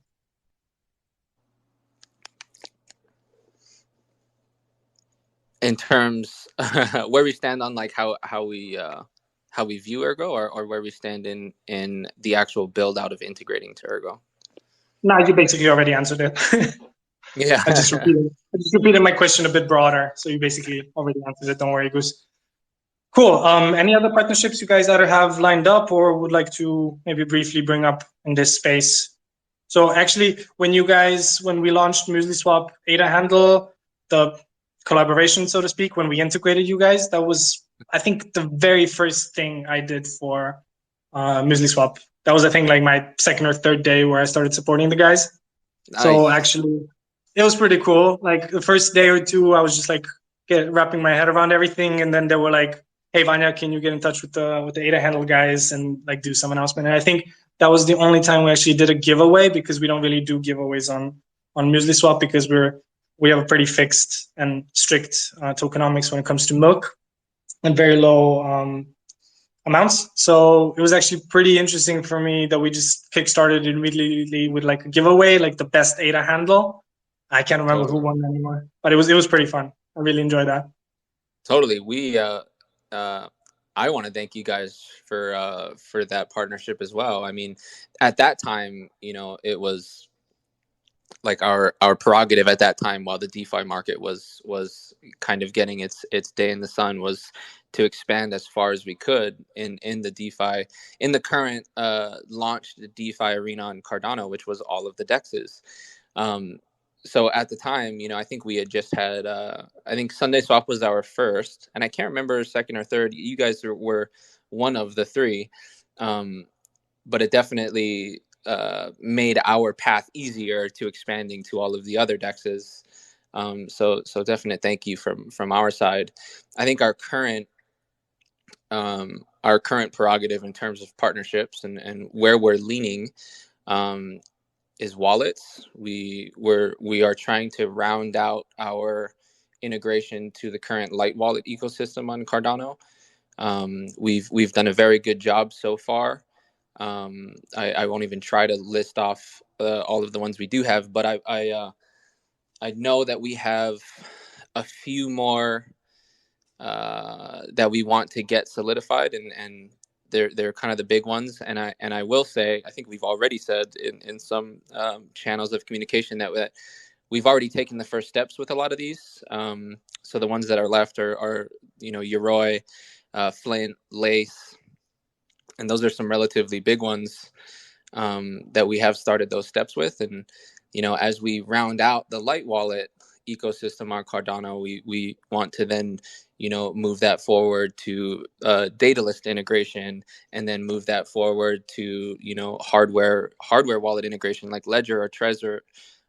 In terms where we stand on how we view Ergo, or where we stand in the actual build out of integrating to Ergo. No, you basically already answered it. Yeah. I just repeated my question a bit broader, so you basically already answered it. Don't worry, Goose. Cool. Any other partnerships you guys either have lined up or would like to maybe briefly bring up in this space? So actually, when we launched MuesliSwap ADA handle, the collaboration, so to speak, when we integrated you guys, that was, I think, the very first thing I did for MuesliSwap. That was, I think, my second or third day where I started supporting the guys. Nice. So actually, it was pretty cool. The first day or two, I was just wrapping my head around everything, and then they were like, "Hey, Vanya, can you get in touch with the ADA handle guys and do some announcement?" And I think that was the only time we actually did a giveaway, because we don't really do giveaways on MuesliSwap, because we have a pretty fixed and strict tokenomics when it comes to milk, and very low amounts. So it was actually pretty interesting for me that we just kickstarted immediately with like a giveaway, like the best ADA handle. I can't remember who won anymore, but it was pretty fun. I really enjoyed that. Totally. I want to thank you guys for that partnership as well. I mean, at that time, it was like our prerogative at that time, while the DeFi market was kind of getting its day in the sun, was to expand as far as we could in the DeFi, in the current launched DeFi arena on Cardano, which was all of the dexes. So at the time, I think we had just had, I think SundaySwap was our first, and I can't remember second or third. You guys were one of the three, but it definitely made our path easier to expanding to all of the other dexes. So definite thank you from our side. I think our current prerogative in terms of partnerships and where we're leaning is wallets. We are trying to round out our integration to the current light wallet ecosystem on Cardano. We've done a very good job so far. I won't even try to list off all of the ones we do have, but I know that we have a few more that we want to get solidified, and they're kind of the big ones. And I will say, I think we've already said in some channels of communication that we've already taken the first steps with a lot of these. So the ones that are left are Yoroi, Flint, Lace, and those are some relatively big ones that we have started those steps with. And as we round out the light wallet ecosystem on Cardano, we want to then move that forward to data list integration, and then move that forward to hardware wallet integration like Ledger or Trezor,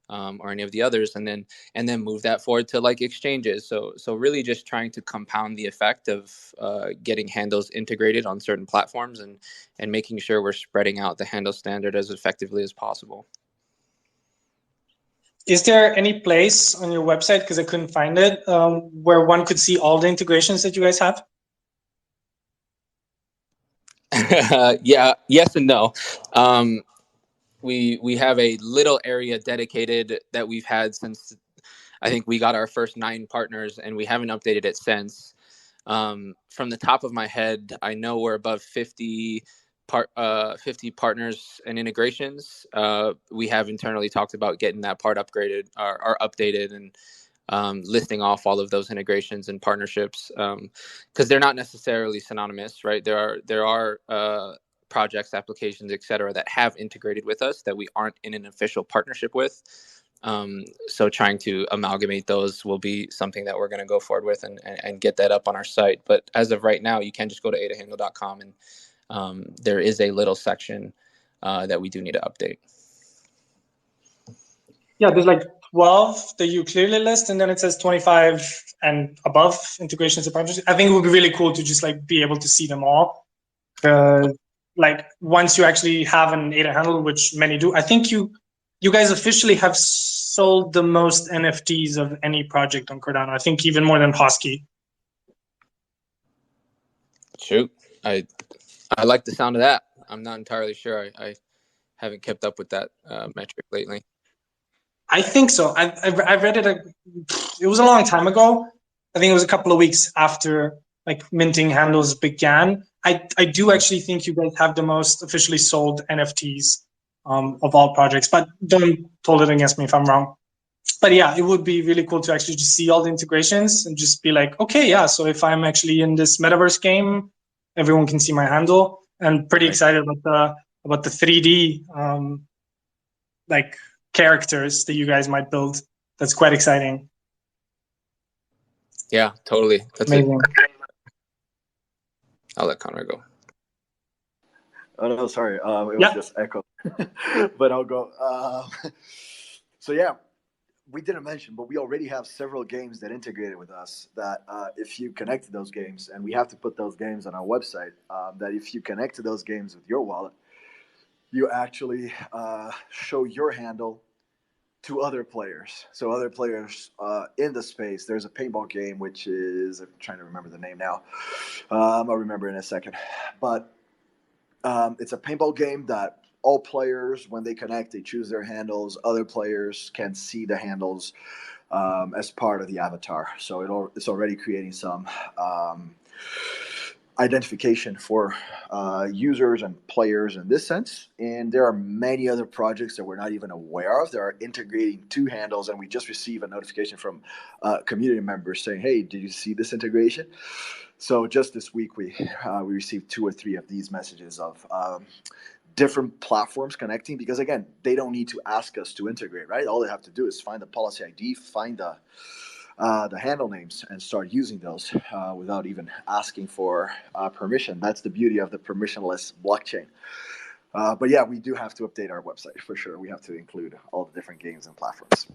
or any of the others, and then move that forward to like exchanges. So really just trying to compound the effect of getting handles integrated on certain platforms, and making sure we're spreading out the handle standard as effectively as possible. Is there any place on your website, because I couldn't find it, where one could see all the integrations that you guys have? Yeah, yes and no. We have a little area dedicated that we've had since I think we got our first 9 partners, and we haven't updated it since. From the top of my head, I know we're above 50 partners and integrations. We have internally talked about getting that part upgraded or updated, and listing off all of those integrations and partnerships, because they're not necessarily synonymous, right? There are projects, applications, etc., that have integrated with us that we aren't in an official partnership with. So trying to amalgamate those will be something that we're going to go forward with and get that up on our site. But as of right now, you can just go to adahandle.com, and there is a little section that we do need to update. Yeah, there's like 12 that you clearly list, and then it says 25 and above integrations and partnerships. I think it would be really cool to just like be able to see them all. Like once you actually have an ADA handle, which many do, I think you guys officially have sold the most NFTs of any project on Cardano. I think even more than Hosky. Shoot, I like the sound of that. I'm not entirely sure. I haven't kept up with that metric lately. I think so. I read it. It was a long time ago. I think it was a couple of weeks after like minting handles began. I do actually think you guys have the most officially sold NFTs of all projects, but don't hold it against me if I'm wrong. But yeah, it would be really cool to actually just see all the integrations and just be like, okay, yeah, so if I'm actually in this metaverse game, everyone can see my handle. And pretty excited about the 3D like characters that you guys might build. That's quite exciting. Yeah, totally. That's amazing. I'll let Connor go. Oh no, sorry. It was just echo. But I'll go. So yeah, we didn't mention, but we already have several games that integrated with us. That if you connect to those games, and we have to put those games on our website. That if you connect to those games with your wallet, you actually show your handle to other players. So other players in the space. There's a paintball game, which is, I'm trying to remember the name now. I'll remember in a second. But it's a paintball game that all players, when they connect, they choose their handles. Other players can see the handles as part of the avatar. So it's already creating some identification for users and players in this sense. And there are many other projects that we're not even aware of that are integrating two handles. And we just received a notification from community members saying, hey, did you see this integration? So just this week, we received 2 or 3 of these messages of different platforms connecting, because again, they don't need to ask us to integrate, right? All they have to do is find the policy ID, find the handle names, and start using those without even asking for permission. That's the beauty of the permissionless blockchain. But yeah, we do have to update our website for sure. We have to include all the different games and platforms.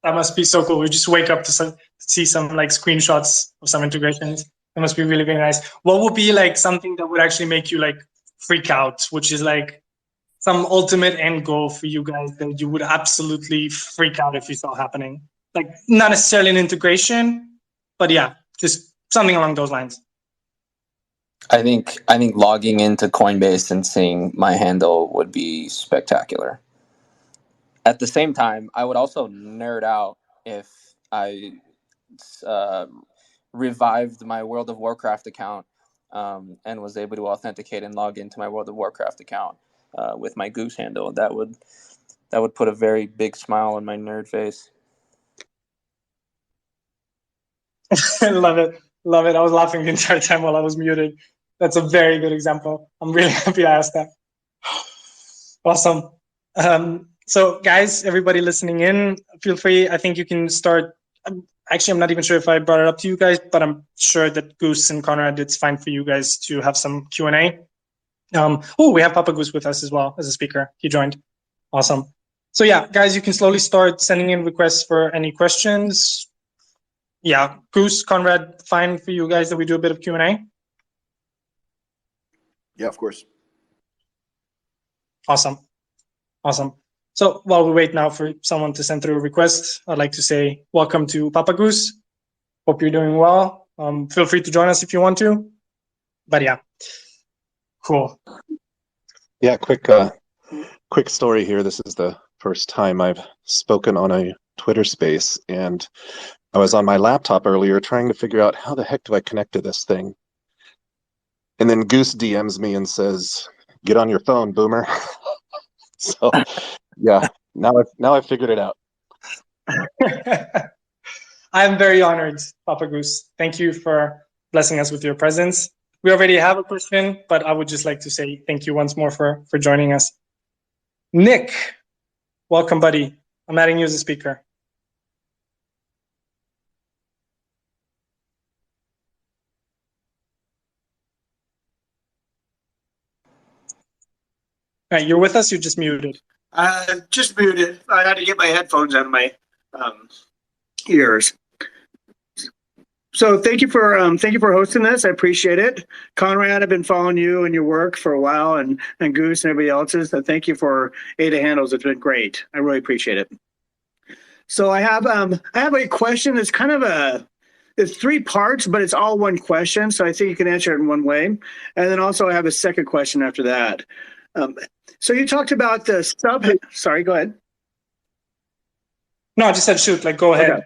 That must be so cool. We just wake up to see some like screenshots of some integrations. That must be really, really nice. What would be like something that would actually make you like freak out, which is like some ultimate end goal for you guys that you would absolutely freak out if you saw happening? Like not necessarily an integration, but yeah, just something along those lines. I think logging into Coinbase and seeing my handle would be spectacular. At the same time, I would also nerd out if I revived my World of Warcraft account and was able to authenticate and log into my World of Warcraft account with my Goose handle. That would put a very big smile on my nerd face. Love it. Love it. I was laughing the entire time while I was muted. That's a very good example. I'm really happy I asked that. Awesome. So guys, everybody listening in, feel free. I think you can start. Actually, I'm not even sure if I brought it up to you guys, but I'm sure that Goose and Conrad, it's fine for you guys to have some Q&A. We have Papa Goose with us as well as a speaker. He joined. Awesome. So yeah, guys, you can slowly start sending in requests for any questions. Yeah, Goose, Conrad, fine for you guys that we do a bit of Q&A? Yeah, of course. Awesome. So while we wait now for someone to send through a request, I'd like to say welcome to Papa Goose. Hope you're doing well. Feel free to join us if you want to. But yeah, cool. Yeah, quick story here. This is the first time I've spoken on a Twitter space, and I was on my laptop earlier trying to figure out how the heck do I connect to this thing. And then Goose DMs me and says, "Get on your phone, boomer." So yeah, now I figured it out. I'm very honored, Papa Goose. Thank you for blessing us with your presence. We already have a question, but I would just like to say thank you once more for joining us. Nick, welcome, buddy. I'm adding you as a speaker. All right, you're with us. You're just muted. Just muted. I had to get my headphones out of my ears. So thank you for hosting this. I appreciate it. Conrad, I've been following you and your work for a while, and Goose and everybody else's. So thank you for ADA handles. It's been great. I really appreciate it. So I have a question. It's kind of it's 3 parts, but it's all one question. So I think you can answer it in one way. And then also I have a second question after that. So you talked about the sorry, go ahead. No, I just said shoot, like go ahead. Okay.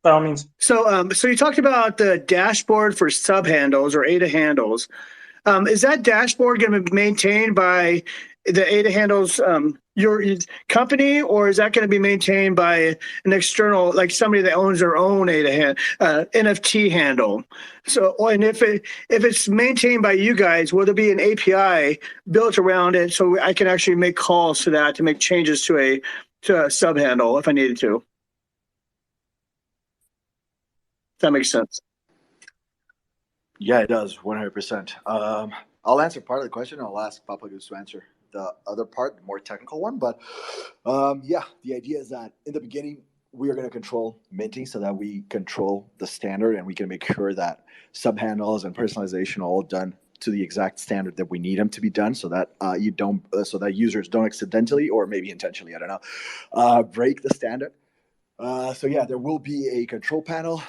By all means. So you talked about the dashboard for sub handles or ADA handles. Is that dashboard going to be maintained by the ADA handles, your company, or is that going to be maintained by an external, like somebody that owns their own ADA NFT handle? So, and if it's maintained by you guys, will there be an API built around it so I can actually make calls to that to make changes to a sub handle if I needed to? If that makes sense. Yeah, it does, 100%. I'll answer part of the question. I'll ask Papa Goose to answer the other part, the more technical one. But yeah, the idea is that in the beginning, we are going to control minting so that we control the standard and we can make sure that subhandles and personalization are all done to the exact standard that we need them to be done, so that so that users don't accidentally or maybe intentionally, I don't know, break the standard. So yeah, there will be a control panel.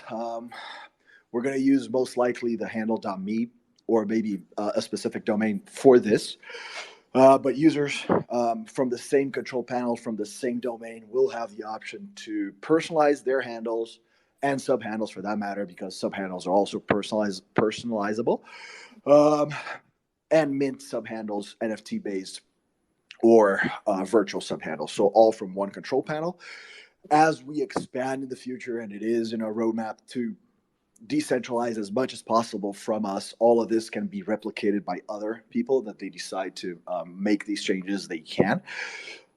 We're going to use most likely the handle.me or maybe a specific domain for this. But users from the same control panel, from the same domain, will have the option to personalize their handles and subhandles for that matter, because subhandles are also personalizable, and mint subhandles, NFT based or virtual subhandles. So all from one control panel. As we expand in the future, and it is in our roadmap to decentralize as much as possible from us, all of this can be replicated by other people that they decide to make these changes. They can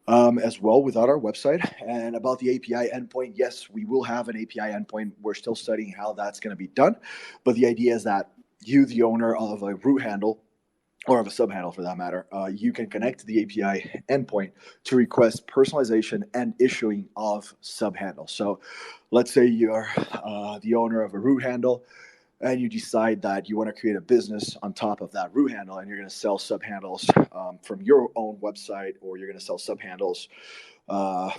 as well without our website. And about the API endpoint, yes, we will have an API endpoint. We're still studying how that's going to be done, but the idea is that you, the owner of a root handle, or of a subhandle for that matter, you can connect to the API endpoint to request personalization and issuing of subhandles. So let's say you're the owner of a root handle and you decide that you want to create a business on top of that root handle, and you're going to sell subhandles from your own website, or you're going to sell subhandles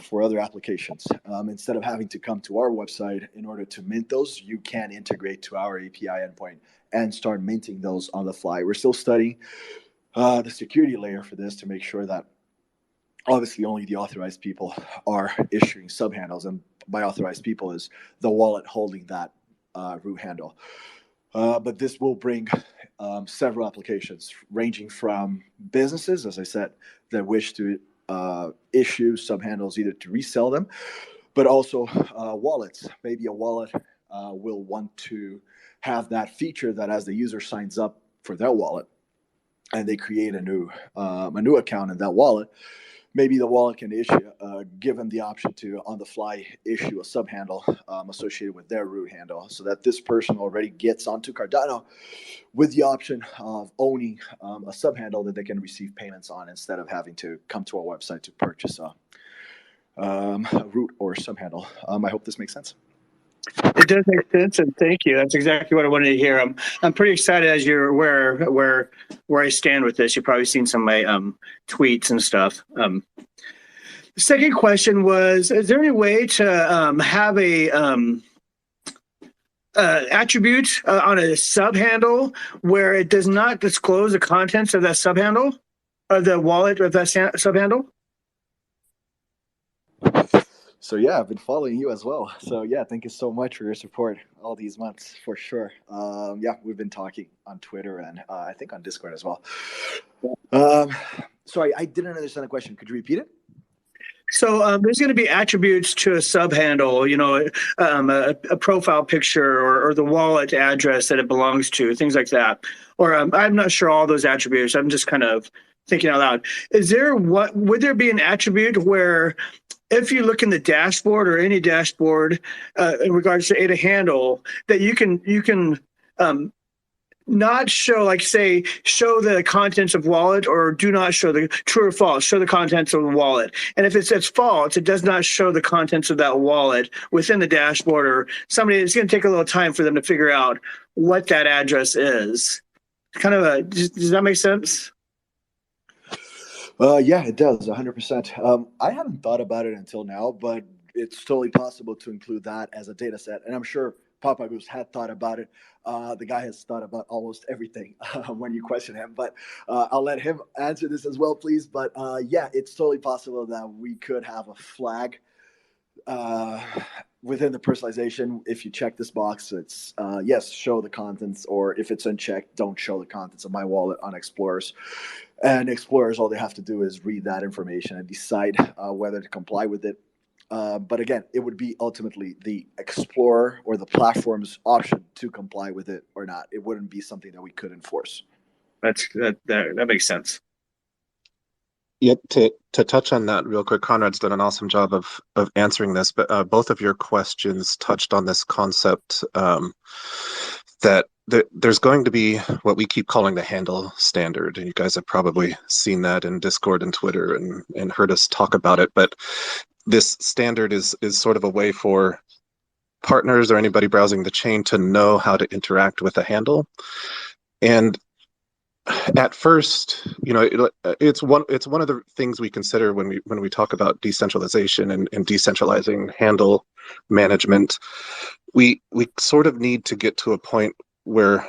for other applications. Instead of having to come to our website in order to mint those, you can integrate to our API endpoint and start minting those on the fly. We're still studying the security layer for this to make sure that obviously only the authorized people are issuing subhandles, and by authorized people is the wallet holding that root handle. But this will bring several applications, ranging from businesses, as I said, that wish to issue subhandles either to resell them, but also wallets. Maybe a wallet will want to have that feature that as the user signs up for their wallet and they create a new account in that wallet, maybe the wallet can give them the option to on the fly issue a subhandle associated with their root handle, so that this person already gets onto Cardano with the option of owning a subhandle that they can receive payments on, instead of having to come to our website to purchase a root or subhandle. I hope this makes sense. It does make sense, and thank you. That's exactly what I wanted to hear. I'm pretty excited, as you're aware, where I stand with this. You've probably seen some of my tweets and stuff. The second question was: is there any way to have a attribute on a subhandle where it does not disclose the contents of that subhandle, or the wallet of that subhandle? So yeah, I've been following you as well. So yeah, thank you so much for your support all these months, for sure. Yeah, we've been talking on Twitter and I think on Discord as well. Sorry, I didn't understand the question. Could you repeat it? So there's going to be attributes to a subhandle, a profile picture or the wallet address that it belongs to, things like that. Or I'm not sure all those attributes. I'm just kind of thinking out loud. Would there be an attribute where, if you look in the dashboard or any dashboard in regards to ADA handle, that you can not show, like say, show the contents of wallet, or do not show the true or false, show the contents of the wallet. And if it says false, it does not show the contents of that wallet within the dashboard, or it's going to take a little time for them to figure out what that address is. Does that make sense? Yeah, it does, 100%. I hadn't thought about it until now, but it's totally possible to include that as a data set. And I'm sure Papa Goose had thought about it. The guy has thought about almost everything when you question him, but I'll let him answer this as well, please. But yeah, it's totally possible that we could have a flag within the personalization. If you check this box, it's yes, show the contents, or if it's unchecked, don't show the contents of my wallet on Explorers. And Explorers, all they have to do is read that information and decide whether to comply with it. But again, it would be ultimately the Explorer or the platform's option to comply with it or not. It wouldn't be something that we could enforce. That makes sense. Yeah, to touch on that real quick, Conrad's done an awesome job of answering this, but both of your questions touched on this concept that there's going to be what we keep calling the handle standard, and you guys have probably seen that in Discord and Twitter and heard us talk about it. But this standard is sort of a way for partners or anybody browsing the chain to know how to interact with a handle. And at first, it's one of the things we consider when we talk about decentralization and decentralizing handle management. We sort of need to get to a point where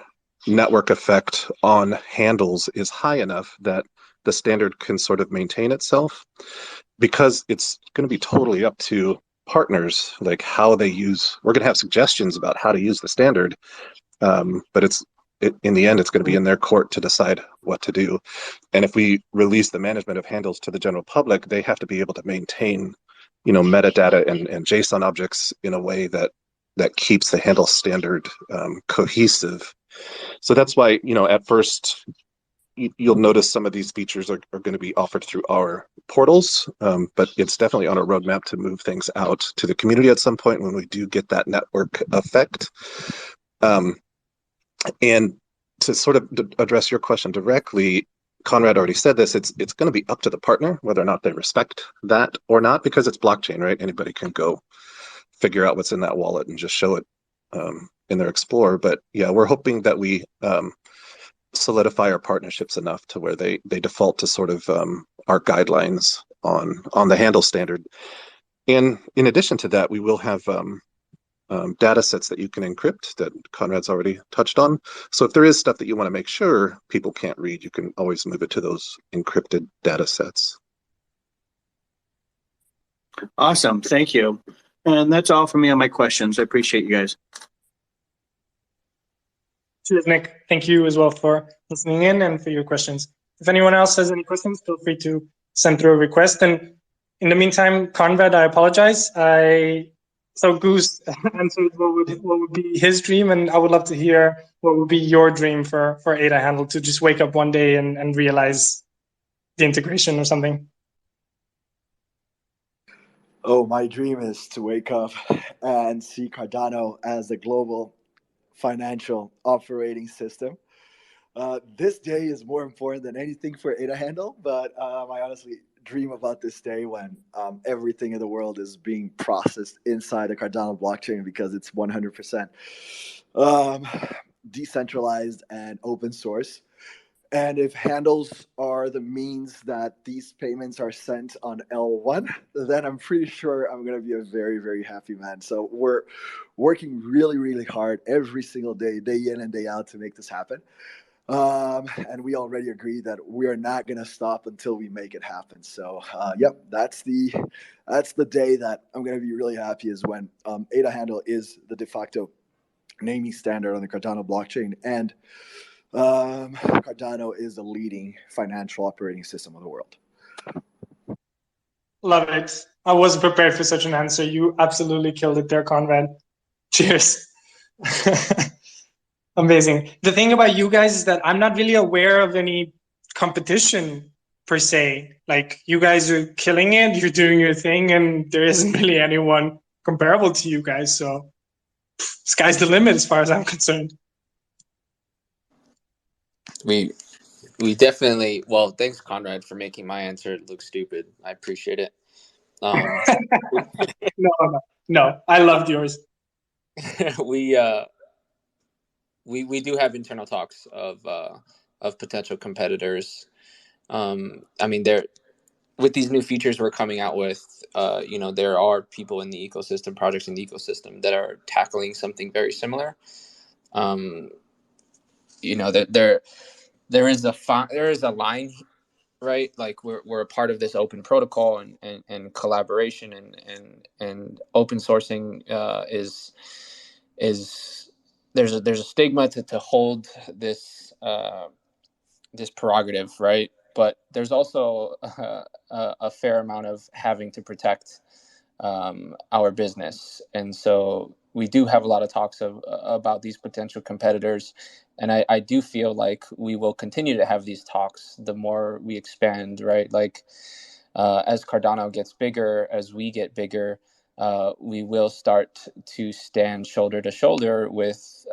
network effect on handles is high enough that the standard can sort of maintain itself, because it's going to be totally up to partners, like how they use. We're going to have suggestions about how to use the standard, but in the end, it's going to be in their court to decide what to do. And if we release the management of handles to the general public, they have to be able to maintain, metadata and JSON objects in a way that keeps the handle standard cohesive. So that's why, at first, you'll notice some of these features are going to be offered through our portals, but it's definitely on a roadmap to move things out to the community at some point when we do get that network effect. And to sort of address your question directly, Conrad already said this, it's going to be up to the partner whether or not they respect that or not, because it's blockchain, right? Anybody can go figure out what's in that wallet and just show it in their Explorer. But yeah, we're hoping that we solidify our partnerships enough to where they default to sort of our guidelines on the handle standard. And in addition to that, we will have data sets that you can encrypt that Conrad's already touched on. So if there is stuff that you want to make sure people can't read, you can always move it to those encrypted data sets. Awesome. Thank you. And that's all for me on my questions. I appreciate you guys. Cheers, Nick. Thank you as well for listening in and for your questions. If anyone else has any questions, feel free to send through a request. And in the meantime, Conrad, I apologize. So Goose answered what would be his dream, and I would love to hear what would be your dream for ADA handle, to just wake up one day and realize the integration or something. Oh, my dream is to wake up and see Cardano as the global financial operating system. This day is more important than anything for ADA handle, but I honestly dream about this day when everything in the world is being processed inside the Cardano blockchain, because it's 100% decentralized and open source. And if handles are the means that these payments are sent on L1, then I'm pretty sure I'm going to be a very, very happy man. So we're working really, really hard every single day, day in and day out, to make this happen. And we already agreed that we are not going to stop until we make it happen. So, yep, that's the day that I'm going to be really happy, is when ADA handle is the de facto naming standard on the Cardano blockchain, and Cardano is the leading financial operating system of the world. Love it. I wasn't prepared for such an answer. You absolutely killed it there, Conrad. Cheers. Amazing. The thing about you guys is that I'm not really aware of any competition per se. Like, you guys are killing it, you're doing your thing, and there isn't really anyone comparable to you guys. So sky's the limit as far as I'm concerned. We definitely, well, thanks, Conrad, for making my answer look stupid. I appreciate it. No, I loved yours. We do have internal talks of potential competitors. I mean, with these new features we're coming out with, there are people in the ecosystem, projects in the ecosystem, that are tackling something very similar. There is a line, right? Like, we're a part of this open protocol and collaboration and open sourcing is there's a stigma to hold this prerogative, right? But there's also a fair amount of having to protect our business, and so we do have a lot of talks about these potential competitors, and I do feel like we will continue to have these talks the more we expand, right? Like, as Cardano gets bigger, as we get bigger, we will start to stand shoulder to shoulder with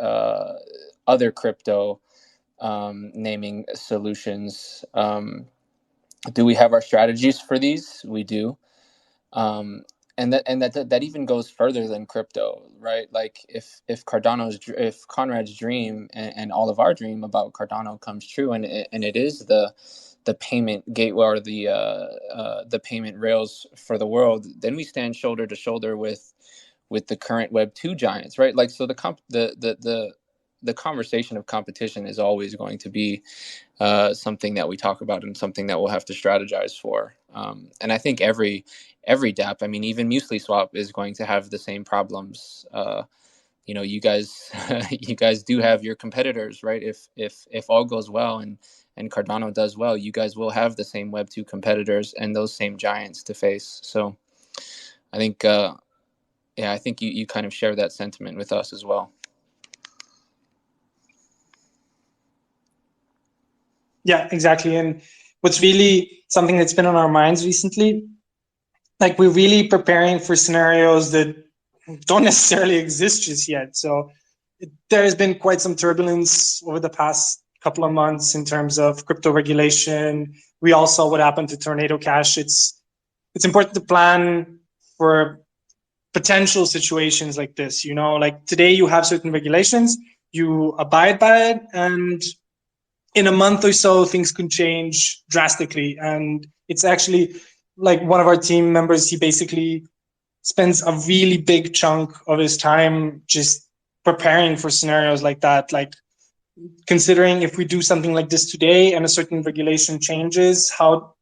other crypto naming solutions. Do we have our strategies for these? We do. that even goes further than crypto, right? Like if Conrad's dream and all of our dream about Cardano comes true, and it is the payment gateway or the payment rails for the world, then we stand shoulder to shoulder with the current Web2 giants, right? Like, so the conversation of competition is always going to be something that we talk about and something that we'll have to strategize for. And I think every DApp, I mean, even MuesliSwap is going to have the same problems. You guys you guys do have your competitors, right? If all goes well and Cardano does well, you guys will have the same Web2 competitors and those same giants to face. So I think I think you kind of share that sentiment with us as well. Yeah, exactly. And what's really something that's been on our minds recently, like we're really preparing for scenarios that don't necessarily exist just yet. So there has been quite some turbulence over the past couple of months in terms of crypto regulation. We all saw what happened to Tornado Cash. It's important to plan for potential situations like this. Like today you have certain regulations, you abide by it, and in a month or so things can change drastically. And it's actually like one of our team members, he basically spends a really big chunk of his time just preparing for scenarios like that, like considering if we do something like this today and a certain regulation changes, how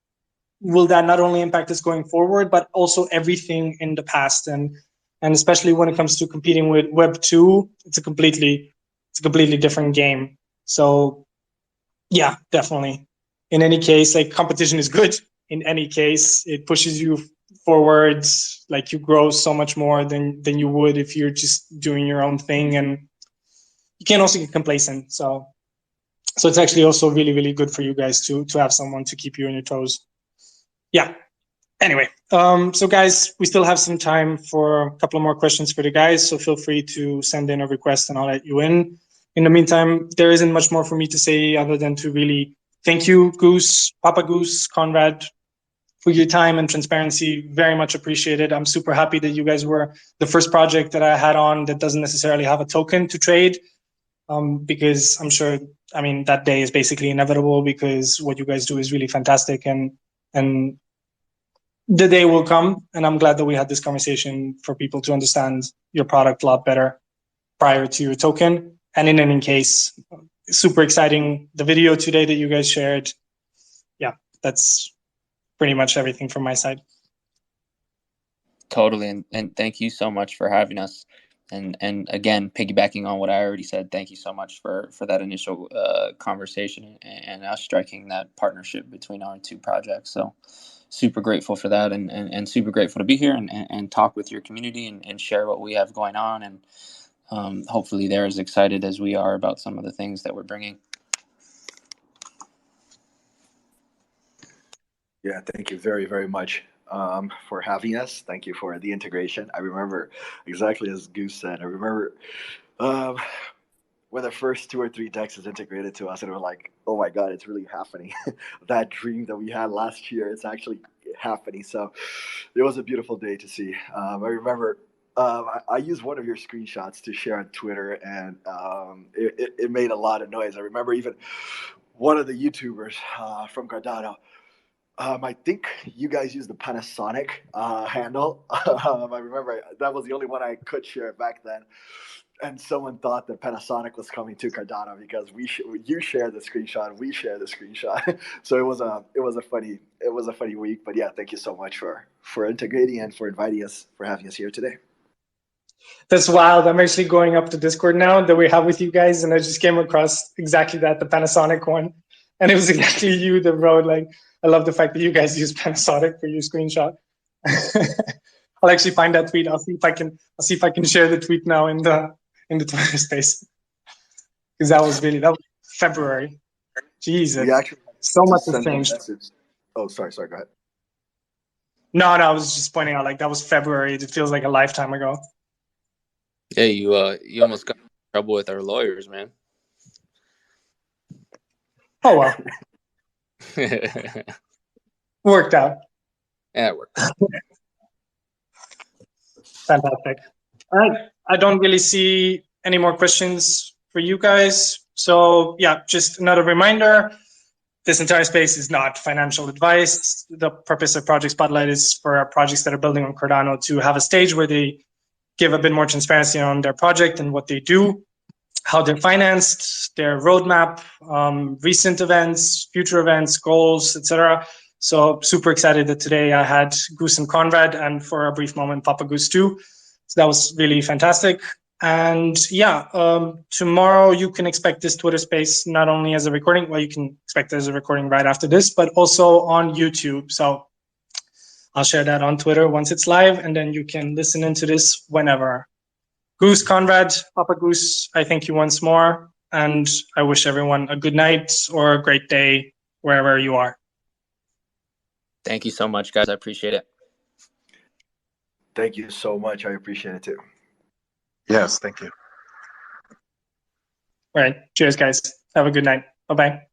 will that not only impact us going forward, but also everything in the past. And especially when it comes to competing with Web2, it's a completely different game. So yeah, definitely. In any case, like competition is good. In any case, it pushes you forward. Like you grow so much more than you would if you're just doing your own thing, and you can also get complacent. So it's actually also really, really good for you guys to have someone to keep you on your toes. Yeah. Anyway, so guys, we still have some time for a couple of more questions for the guys. So feel free to send in a request and I'll let you in. In the meantime, there isn't much more for me to say other than to really thank you, Goose, Papa Goose, Conrad, for your time and transparency. Very much appreciated. I'm super happy that you guys were the first project that I had on that doesn't necessarily have a token to trade, because I'm sure, I mean, that day is basically inevitable because what you guys do is really fantastic, and the day will come. And I'm glad that we had this conversation for people to understand your product a lot better prior to your token. And in any case, super exciting, the video today that you guys shared. Yeah, that's pretty much everything from my side. Totally, and thank you so much for having us. And again, piggybacking on what I already said, thank you so much for that initial conversation and us striking that partnership between our two projects. So super grateful for that, and super grateful to be here and talk with your community and share what we have going on. And hopefully they're as excited as we are about some of the things that we're bringing. Yeah, thank you very, very much for having us. Thank you for the integration. I remember exactly as Goose said. I remember when the first 2 or 3 decks is integrated to us, and we're like, oh my God, it's really happening. That dream that we had last year, it's actually happening. So it was a beautiful day to see. I remember I used one of your screenshots to share on Twitter, and it made a lot of noise. I remember even one of the YouTubers from Cardano. I think you guys used the Panasonic handle. I remember that was the only one I could share back then. And someone thought that Panasonic was coming to Cardano because you share the screenshot, we share the screenshot. So it was a funny week. But yeah, thank you so much for integrating and for inviting us, for having us here today. That's wild. I'm actually going up to Discord now that we have with you guys, and I just came across exactly that, the Panasonic one. And it was exactly you that wrote, like, I love the fact that you guys use Panasonic for your screenshot. I'll actually find that tweet. I'll see if I can share the tweet now in the Twitter space. Because that was February. Jesus. We actually so much has sent a changed. message. Oh, sorry, go ahead. No, I was just pointing out, like, that was February. It feels like a lifetime ago. Yeah, you almost got in trouble with our lawyers, man. Oh well. Worked out. Yeah, it worked out. Fantastic. All right. I don't really see any more questions for you guys. So yeah, just another reminder. This entire space is not financial advice. The purpose of Project Spotlight is for our projects that are building on Cardano to have a stage where they give a bit more transparency on their project and what they do, how they're financed, their roadmap, recent events, future events, goals, etc. So super excited that today I had Goose and Conrad, and for a brief moment, Papa Goose too. So that was really fantastic. And yeah, tomorrow you can expect this Twitter space not only as a recording, well, you can expect it as a recording right after this, but also on YouTube. So I'll share that on Twitter once it's live, and then you can listen into this whenever. Goose, Conrad, Papa Goose, I thank you once more, and I wish everyone a good night or a great day wherever you are. Thank you so much, guys. I appreciate it. Thank you so much. I appreciate it too. Yes, thank you. All right. Cheers, guys. Have a good night. Bye-bye.